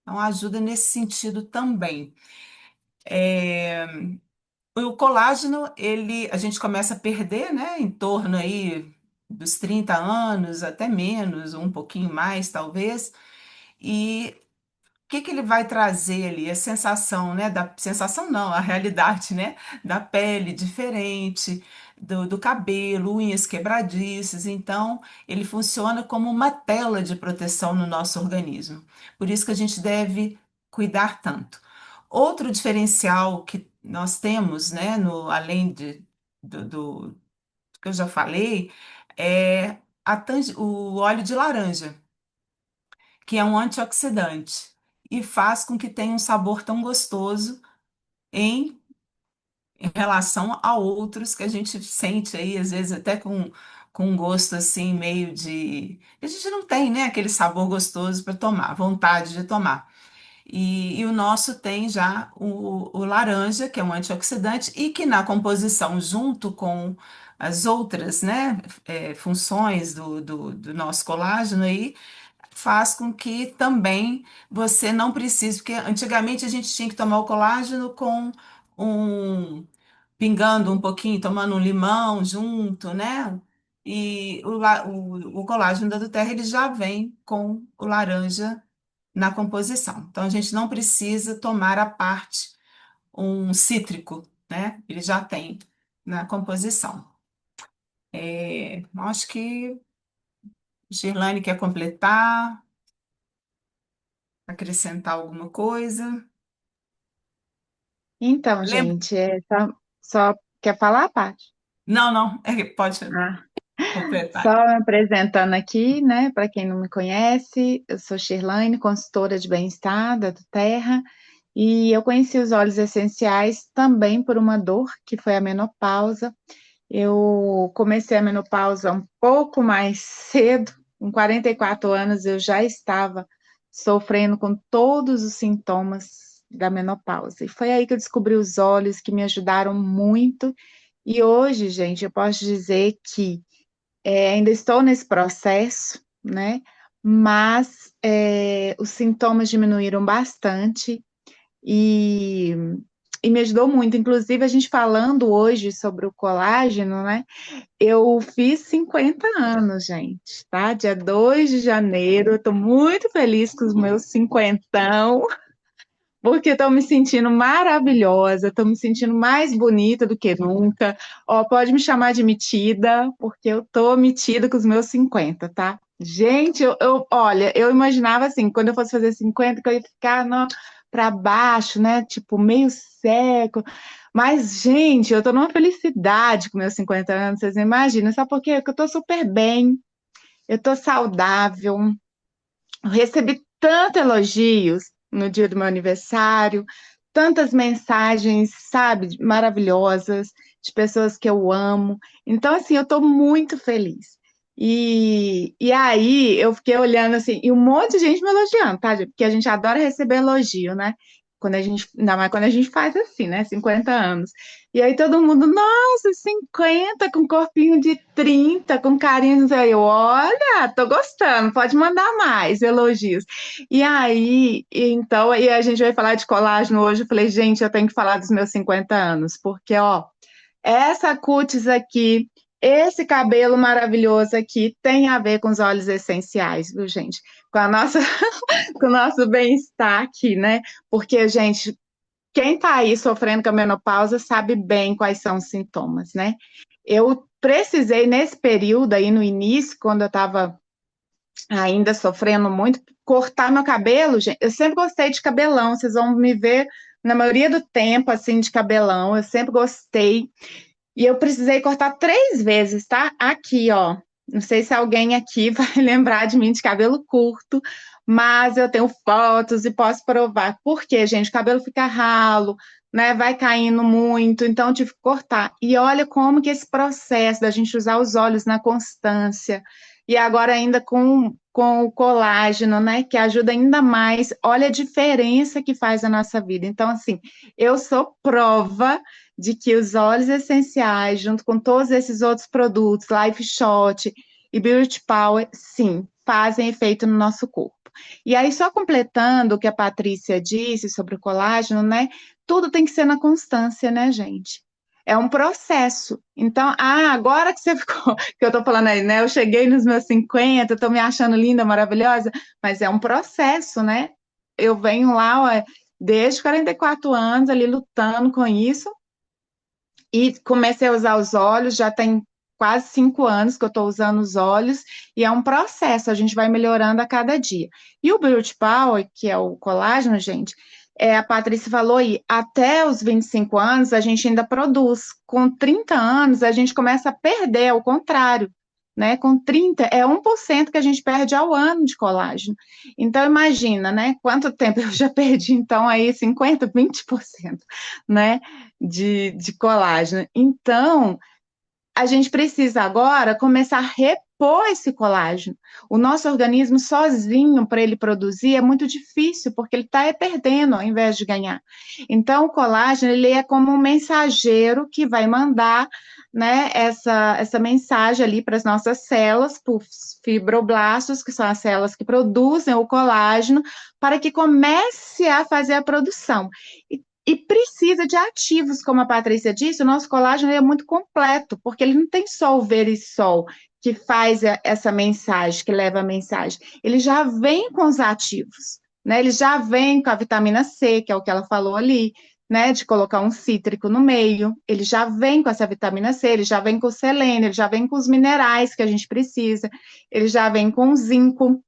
Então, ajuda nesse sentido também. É, o colágeno, a gente começa a perder, né, em torno aí dos 30 anos, até menos, um pouquinho mais, talvez. E que ele vai trazer ali? A sensação, né? Sensação não, a realidade, né? Da pele diferente, do cabelo, unhas quebradiças. Então, ele funciona como uma tela de proteção no nosso organismo. Por isso que a gente deve cuidar tanto. Outro diferencial que nós temos, né? Além do que eu já falei, é o óleo de laranja, que é um antioxidante e faz com que tenha um sabor tão gostoso em, em relação a outros que a gente sente aí, às vezes até com um gosto assim, meio de. A gente não tem, né, aquele sabor gostoso para tomar, vontade de tomar. E o nosso tem já o laranja, que é um antioxidante, e que na composição, junto com as outras, né, funções do nosso colágeno aí, faz com que também você não precise, porque antigamente a gente tinha que tomar o colágeno com um, pingando um pouquinho, tomando um limão junto, né? E o colágeno da Terra ele já vem com o laranja na composição. Então a gente não precisa tomar à parte um cítrico, né? Ele já tem na composição. Acho que Girlane quer completar, acrescentar alguma coisa. Então, Lembra? gente, só quer falar, Paty? Não, não, pode Ah, completar. só me apresentando aqui, né? Para quem não me conhece, eu sou Shirlane, consultora de bem-estar da Terra, e eu conheci os óleos essenciais também por uma dor, que foi a menopausa. Eu comecei a menopausa um pouco mais cedo, com 44 anos eu já estava sofrendo com todos os sintomas da menopausa. E foi aí que eu descobri os óleos que me ajudaram muito. E hoje, gente, eu posso dizer que ainda estou nesse processo, né? Mas os sintomas diminuíram bastante e, e me ajudou muito. Inclusive, a gente falando hoje sobre o colágeno, né? Eu fiz 50 anos, gente, tá? Dia 2 de janeiro, eu tô muito feliz com os meus cinquentão, porque estou me sentindo maravilhosa, estou me sentindo mais bonita do que nunca. Ó, pode me chamar de metida, porque eu tô metida com os meus 50, tá? Gente, olha, eu imaginava assim, quando eu fosse fazer 50, que eu ia ficar para baixo, né? Tipo, meio seco. Mas, gente, eu tô numa felicidade com meus 50 anos, vocês não imaginam. Sabe por quê? Porque eu tô super bem, eu tô saudável, eu recebi tantos elogios no dia do meu aniversário, tantas mensagens, sabe, maravilhosas, de pessoas que eu amo. Então, assim, eu estou muito feliz. E aí eu fiquei olhando assim, e um monte de gente me elogiando, tá? Porque a gente adora receber elogio, né? Ainda mais quando a gente faz assim, né? 50 anos. E aí todo mundo, nossa, 50 com corpinho de 30 com carinho. Aí eu, olha, tô gostando, pode mandar mais elogios. E aí, então, e a gente vai falar de colágeno hoje. Eu falei, gente, eu tenho que falar dos meus 50 anos, porque, ó, essa cutis aqui, esse cabelo maravilhoso aqui, tem a ver com os óleos essenciais, viu, gente? Com a nossa, com o nosso bem-estar aqui, né? Porque, gente, quem está aí sofrendo com a menopausa sabe bem quais são os sintomas, né? Eu precisei, nesse período aí, no início, quando eu estava ainda sofrendo muito, cortar meu cabelo, gente. Eu sempre gostei de cabelão, vocês vão me ver na maioria do tempo, assim, de cabelão, eu sempre gostei. E eu precisei cortar 3 vezes, tá? Aqui, ó. Não sei se alguém aqui vai lembrar de mim de cabelo curto, mas eu tenho fotos e posso provar. Por quê, gente? O cabelo fica ralo, né? Vai caindo muito, então eu tive que cortar. E olha como que esse processo da gente usar os óleos na constância, e agora ainda com o colágeno, né? Que ajuda ainda mais. Olha a diferença que faz na nossa vida. Então, assim, eu sou prova de que os óleos essenciais, junto com todos esses outros produtos, Life Shot e Beauty Power, sim, fazem efeito no nosso corpo. E aí, só completando o que a Patrícia disse sobre o colágeno, né? Tudo tem que ser na constância, né, gente? É um processo. Então, agora que você ficou, que eu tô falando aí, né? Eu cheguei nos meus 50, tô me achando linda, maravilhosa, mas é um processo, né? Eu venho lá, ó, desde 44 anos ali lutando com isso, e comecei a usar os óleos, já tem quase 5 anos que eu estou usando os óleos, e é um processo, a gente vai melhorando a cada dia. E o Beauty Power, que é o colágeno, gente, a Patrícia falou aí, até os 25 anos a gente ainda produz. Com 30 anos a gente começa a perder, ao contrário, né? Com 30 é 1% que a gente perde ao ano de colágeno. Então imagina, né? Quanto tempo eu já perdi, então, aí 50, 20%, né? De colágeno. Então, a gente precisa agora começar a repor esse colágeno. O nosso organismo sozinho, para ele produzir, é muito difícil, porque ele está perdendo ao invés de ganhar. Então, o colágeno, ele é como um mensageiro que vai mandar, né, essa mensagem ali para as nossas células, para os fibroblastos, que são as células que produzem o colágeno, para que comece a fazer a produção. E precisa de ativos, como a Patrícia disse, o nosso colágeno é muito completo, porque ele não tem só o verisol que faz essa mensagem, que leva a mensagem. Ele já vem com os ativos, né? Ele já vem com a vitamina C, que é o que ela falou ali, né? De colocar um cítrico no meio. Ele já vem com essa vitamina C, ele já vem com o selênio, ele já vem com os minerais que a gente precisa, ele já vem com o zinco,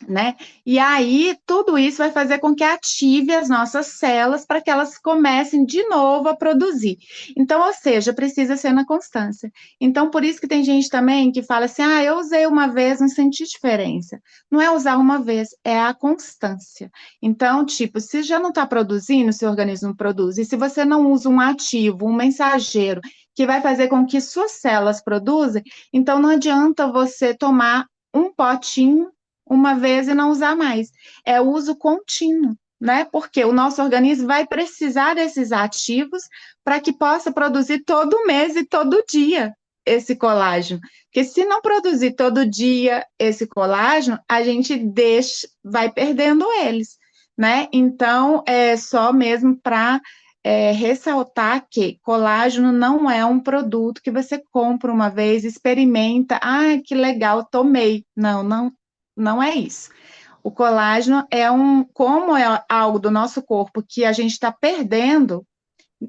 né? E aí, tudo isso vai fazer com que ative as nossas células para que elas comecem de novo a produzir. Então, ou seja, precisa ser na constância. Então, por isso que tem gente também que fala assim: eu usei uma vez, não senti diferença. Não é usar uma vez, é a constância. Então, tipo, se já não está produzindo, seu organismo produz, e se você não usa um ativo, um mensageiro, que vai fazer com que suas células produzam, então não adianta você tomar um potinho uma vez e não usar mais. É uso contínuo, né? Porque o nosso organismo vai precisar desses ativos para que possa produzir todo mês e todo dia esse colágeno. Porque se não produzir todo dia esse colágeno, a gente vai perdendo eles, né? Então, é só mesmo para ressaltar que colágeno não é um produto que você compra uma vez, experimenta, que legal, tomei. Não, não, não é isso. O colágeno como é algo do nosso corpo que a gente está perdendo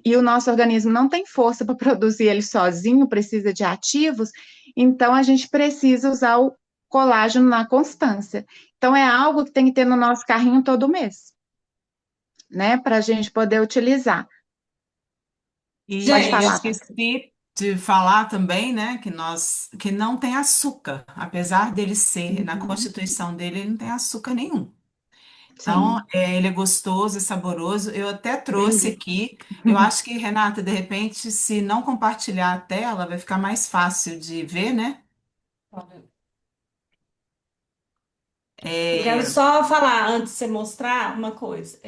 e o nosso organismo não tem força para produzir ele sozinho, precisa de ativos, então a gente precisa usar o colágeno na constância. Então é algo que tem que ter no nosso carrinho todo mês, né, para a gente poder utilizar. Pode E eu Gente, falar, tá? esqueci de falar também, né, que não tem açúcar, apesar dele ser, na Uhum. constituição dele, ele não tem açúcar nenhum. Então, Sim, ele é gostoso, é saboroso. Eu até trouxe delícia. aqui. Eu acho que, Renata, de repente, se não compartilhar a tela, vai ficar mais fácil de ver, né? eu quero É, só falar, antes de você mostrar uma coisa.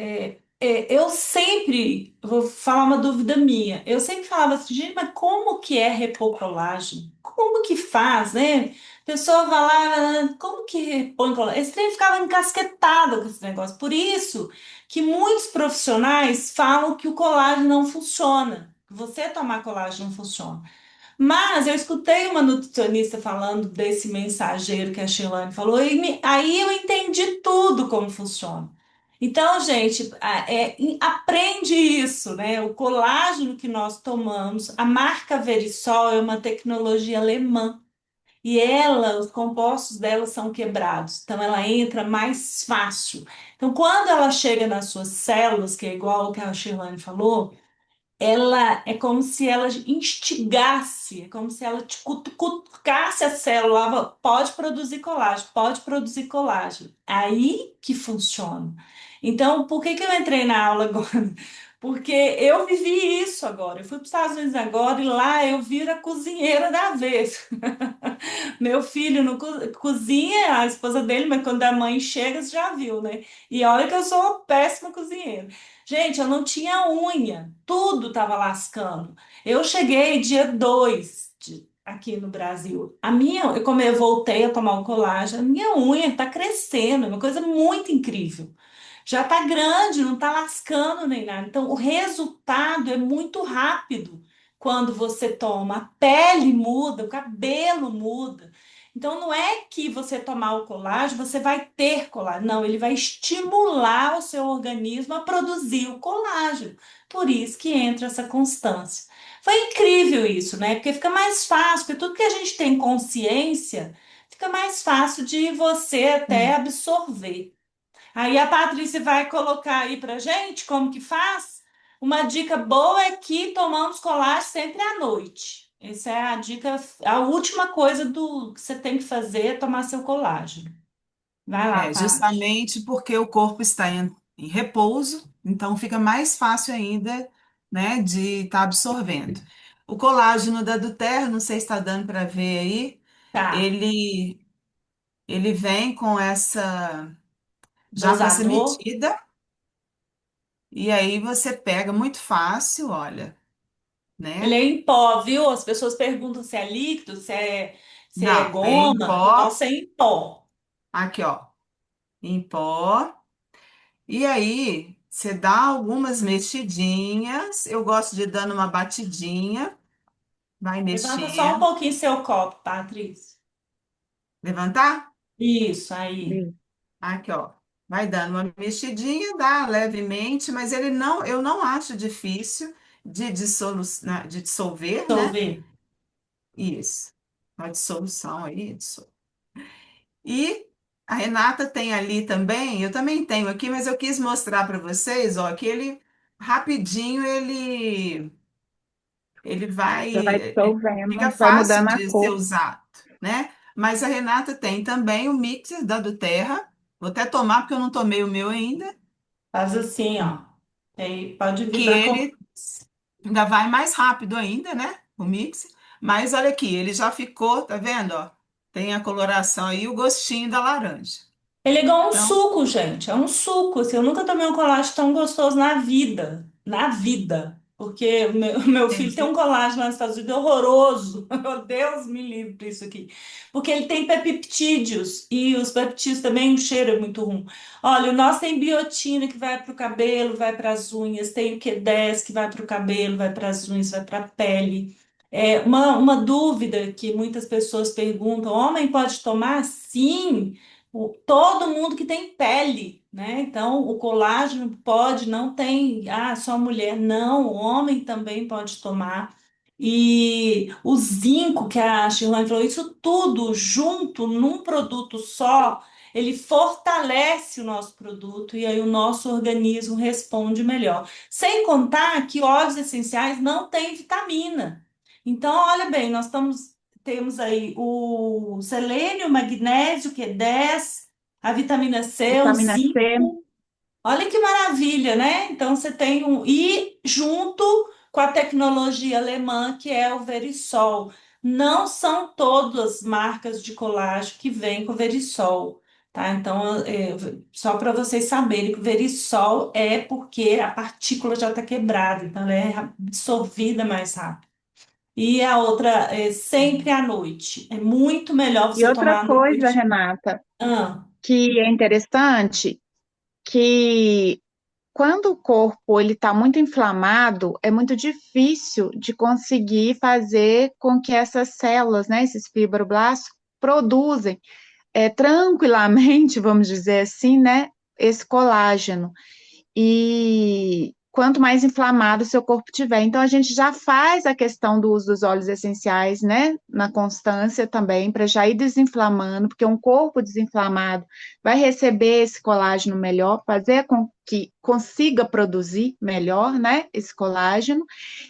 Eu sempre, vou falar uma dúvida minha, eu sempre falava assim, gente, mas como que é repor colágeno? Como que faz, né? A pessoa vai lá, como que repõe colágeno? Esse trem ficava encasquetado com esse negócio. Por isso que muitos profissionais falam que o colágeno não funciona. Que você tomar colágeno não funciona. Mas eu escutei uma nutricionista falando desse mensageiro que a Sheilane falou, e aí eu entendi tudo como funciona. Então, gente, aprende isso, né? O colágeno que nós tomamos, a marca Verisol é uma tecnologia alemã. E ela, os compostos dela são quebrados, então ela entra mais fácil. Então, quando ela chega nas suas células, que é igual o que a Sheilane falou, ela é como se ela instigasse, é como se ela te cutucasse a célula, pode produzir colágeno, pode produzir colágeno. Aí que funciona. Então, por que que eu entrei na aula agora? Porque eu vivi isso agora. Eu fui para os Estados Unidos agora e lá eu viro a cozinheira da vez. Meu filho não cozinha, a esposa dele, mas quando a mãe chega, você já viu, né? E olha que eu sou uma péssima cozinheira. Gente, eu não tinha unha, tudo estava lascando. Eu cheguei dia 2 aqui no Brasil. Como eu voltei a tomar o colágeno, a minha unha está crescendo, é uma coisa muito incrível. Já está grande, não está lascando nem nada. Então, o resultado é muito rápido quando você toma. A pele muda, o cabelo muda. Então, não é que você tomar o colágeno, você vai ter colágeno. Não, ele vai estimular o seu organismo a produzir o colágeno. Por isso que entra essa constância. Foi incrível isso, né? Porque fica mais fácil, porque tudo que a gente tem consciência, fica mais fácil de você até Sim. absorver. Aí a Patrícia vai colocar aí pra gente como que faz. Uma dica boa é que tomamos colágeno sempre à noite. Essa é a dica, a última coisa que você tem que fazer é tomar seu colágeno. Vai lá, É, Paty. justamente porque o corpo está em repouso, então fica mais fácil ainda, né, de estar absorvendo. O colágeno da Duterra, não sei se está dando para ver aí, Tá. ele, ele vem com essa, já com essa Dosador. medida, e aí você pega muito fácil, olha, Ele né? é em pó, viu? As pessoas perguntam se é líquido, se é Não, é em goma. O pó, nosso é em pó. aqui ó, em pó. E aí, você dá algumas mexidinhas. Eu gosto de dando uma batidinha. Vai Levanta só um mexendo. pouquinho seu copo, Patrícia. Levantar? Isso, aí. Sim. Aqui, ó. Vai dando uma mexidinha, dá levemente, mas ele não, eu não acho difícil de dissolver, Deixa eu né? ver. Isso. A dissolução aí. E a Renata tem ali também, eu também tenho aqui, mas eu quis mostrar para vocês, ó, que ele rapidinho ele Já vai fica dissolvendo, vai fácil mudando a de ser cor. usado, né? Mas a Renata tem também o mixer da Doterra. Vou até tomar porque eu não tomei o meu ainda, Faz assim, ó. Aí pode que vibrar com. ele ainda vai mais rápido ainda, né? O mixer. Mas olha aqui, ele já ficou, tá vendo, ó? Tem a coloração aí, o gostinho da laranja. Ele é igual um Então, suco, gente. É um suco. Assim, eu nunca tomei um colágeno tão gostoso na vida. Na vida. Porque o meu filho tem um entendi. colágeno lá nos Estados Unidos horroroso. Oh, Deus me livre disso aqui. Porque ele tem peptídeos. E os peptídeos também, o cheiro é muito ruim. Olha, o nosso tem biotina que vai para o cabelo, vai para as unhas. Tem o Q10 que vai para o cabelo, vai para as unhas, vai para a pele. É, uma dúvida que muitas pessoas perguntam: homem pode tomar? Sim, todo mundo que tem pele, né? Então, o colágeno pode, não tem, só mulher, não, o homem também pode tomar. E o zinco, que a Shirley falou, isso tudo junto num produto só, ele fortalece o nosso produto e aí o nosso organismo responde melhor. Sem contar que óleos essenciais não têm vitamina. Então, olha bem, temos aí o selênio, o magnésio, que é 10, a vitamina C, o Vitamina zinco. C. Olha que maravilha, né? Então você tem um. E junto com a tecnologia alemã, que é o Verisol. Não são todas marcas de colágeno que vêm com Verisol, tá? Então, só para vocês saberem que o Verisol é porque a partícula já está quebrada, então ela é absorvida mais rápido. E a outra é sempre à noite. É muito melhor E você outra tomar à coisa, noite. Renata, Ah, que é interessante, que quando o corpo ele está muito inflamado, é muito difícil de conseguir fazer com que essas células, né, esses fibroblastos, produzem tranquilamente, vamos dizer assim, né, esse colágeno. E quanto mais inflamado o seu corpo tiver. Então, a gente já faz a questão do uso dos óleos essenciais, né, na constância também, para já ir desinflamando, porque um corpo desinflamado vai receber esse colágeno melhor, fazer com que consiga produzir melhor, né, esse colágeno.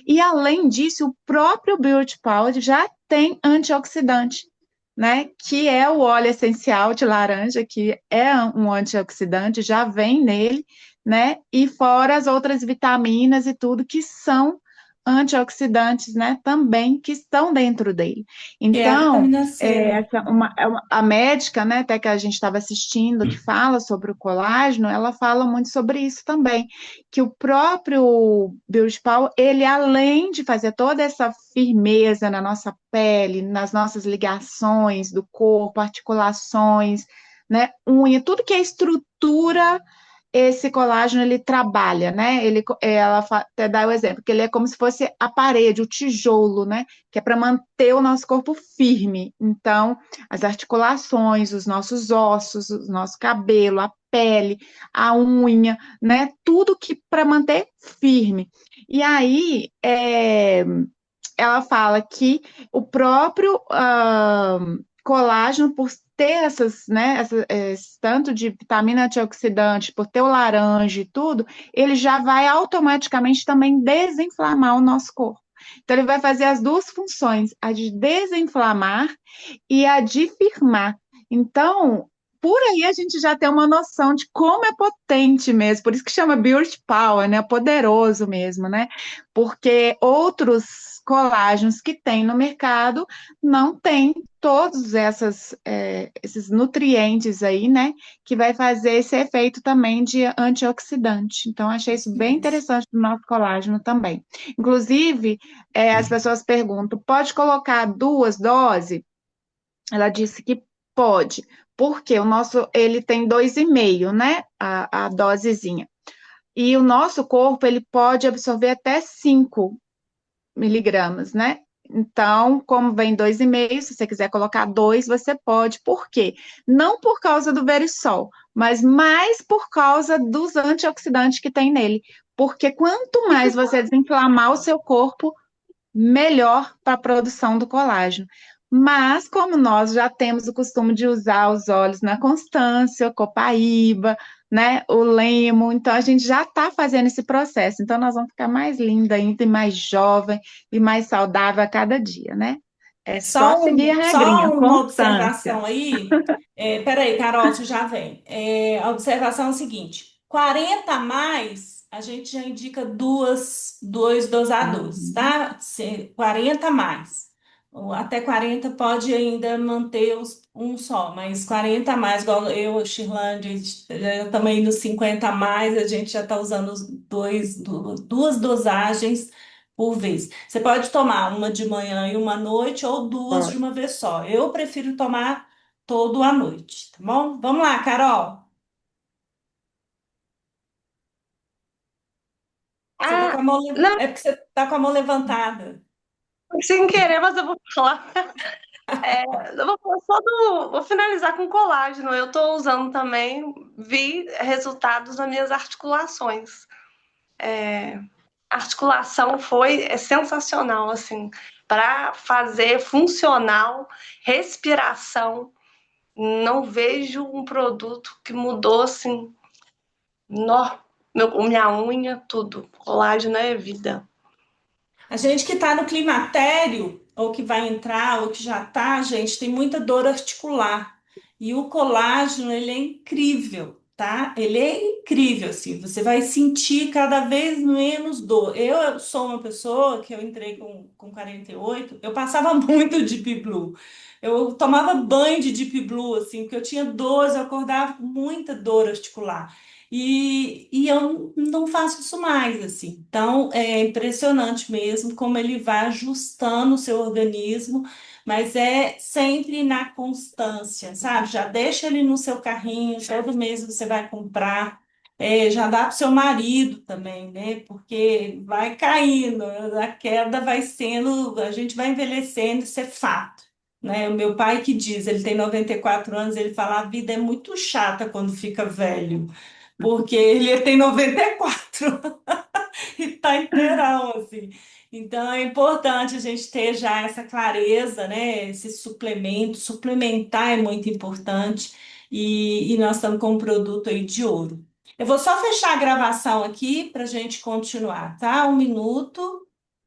E, além disso, o próprio Beauty Powder já tem antioxidante, né, que é o óleo essencial de laranja, que é um antioxidante, já vem nele, né? E fora as outras vitaminas e tudo que são antioxidantes, né? Também que estão dentro dele. Que é a Então, vitamina C, né? a médica, né? Até que a gente estava assistindo, que fala sobre o colágeno, ela fala muito sobre isso também, que o próprio Biospal, ele além de fazer toda essa firmeza na nossa pele, nas nossas ligações do corpo, articulações, né, unha, tudo que é estrutura, esse colágeno ele trabalha, né? Ela até dá o exemplo que ele é como se fosse a parede, o tijolo, né? Que é para manter o nosso corpo firme. Então, as articulações, os nossos ossos, o nosso cabelo, a pele, a unha, né? Tudo que para manter firme. E aí, ela fala que o próprio colágeno, por ter esse tanto de vitamina antioxidante, por ter o laranja e tudo, ele já vai automaticamente também desinflamar o nosso corpo. Então, ele vai fazer as duas funções, a de desinflamar e a de firmar. Então, por aí a gente já tem uma noção de como é potente mesmo, por isso que chama Beauty Power, né? Poderoso mesmo, né? Porque outros colágenos que tem no mercado não tem todos esses nutrientes aí, né? Que vai fazer esse efeito também de antioxidante. Então, achei isso Isso bem mesmo. interessante no nosso colágeno também. Inclusive, as pessoas perguntam: pode colocar 2 doses? Ela disse que pode, porque o nosso, ele tem 2,5, né? A dosezinha. E o nosso corpo, ele pode absorver até 5 miligramas, né? Então, como vem 2,5, se você quiser colocar 2, você pode. Por quê? Não por causa do Verisol, mas mais por causa dos antioxidantes que tem nele. Porque quanto mais você desinflamar o seu corpo, melhor para a produção do colágeno. Mas, como nós já temos o costume de usar os óleos na Constância, Copaíba, né, o Lemo, então a gente já está fazendo esse processo. Então, nós vamos ficar mais linda ainda, e mais jovem, e mais saudável a cada dia, né? É só seguir a Só regrinha, uma constância. observação aí. Peraí, Carol, você já vem. A observação é o seguinte: 40 a mais, a gente já indica dois dosadores, Uhum. tá? 40 a mais. Até 40 pode ainda manter um só, mas 40 a mais, igual eu, Shirlândia, já também nos 50 a mais, a gente já está usando duas dosagens por vez. Você pode tomar uma de manhã e uma à noite, ou duas de Pode. uma vez só. Eu prefiro tomar todo à noite, tá bom? Vamos lá, Carol. Você tá com Ah, a mão, não, é porque você tá com a mão levantada. sem querer, mas eu vou falar. Eu vou falar vou finalizar com colágeno. Eu tô usando também, vi resultados nas minhas articulações. A articulação foi sensacional, assim, para fazer funcional, respiração. Não vejo um produto que mudou assim, nó, minha unha, tudo. Colágeno é vida. A gente que está no climatério, ou que vai entrar, ou que já está, gente, tem muita dor articular. E o colágeno, ele é incrível, tá? Ele é incrível, assim. Você vai sentir cada vez menos dor. Eu sou uma pessoa que eu entrei com 48, eu passava muito Deep Blue. Eu tomava banho de Deep Blue, assim, porque eu tinha dores, eu acordava com muita dor articular. E eu não faço isso mais, assim. Então, é impressionante mesmo como ele vai ajustando o seu organismo, mas é sempre na constância, sabe? Já deixa ele no seu carrinho, todo mês você vai comprar. Já dá para o seu marido também, né? Porque vai caindo, a queda vai sendo, a gente vai envelhecendo, isso é fato. Né? O meu pai que diz, ele tem 94 anos, ele fala, a vida é muito chata quando fica velho porque ele tem 94. e tá inteirão, assim. Então é importante a gente ter já essa clareza, né? Esse suplemento, suplementar é muito importante e nós estamos com um produto aí de ouro. Eu vou só fechar a gravação aqui para a gente continuar, tá? Um minuto.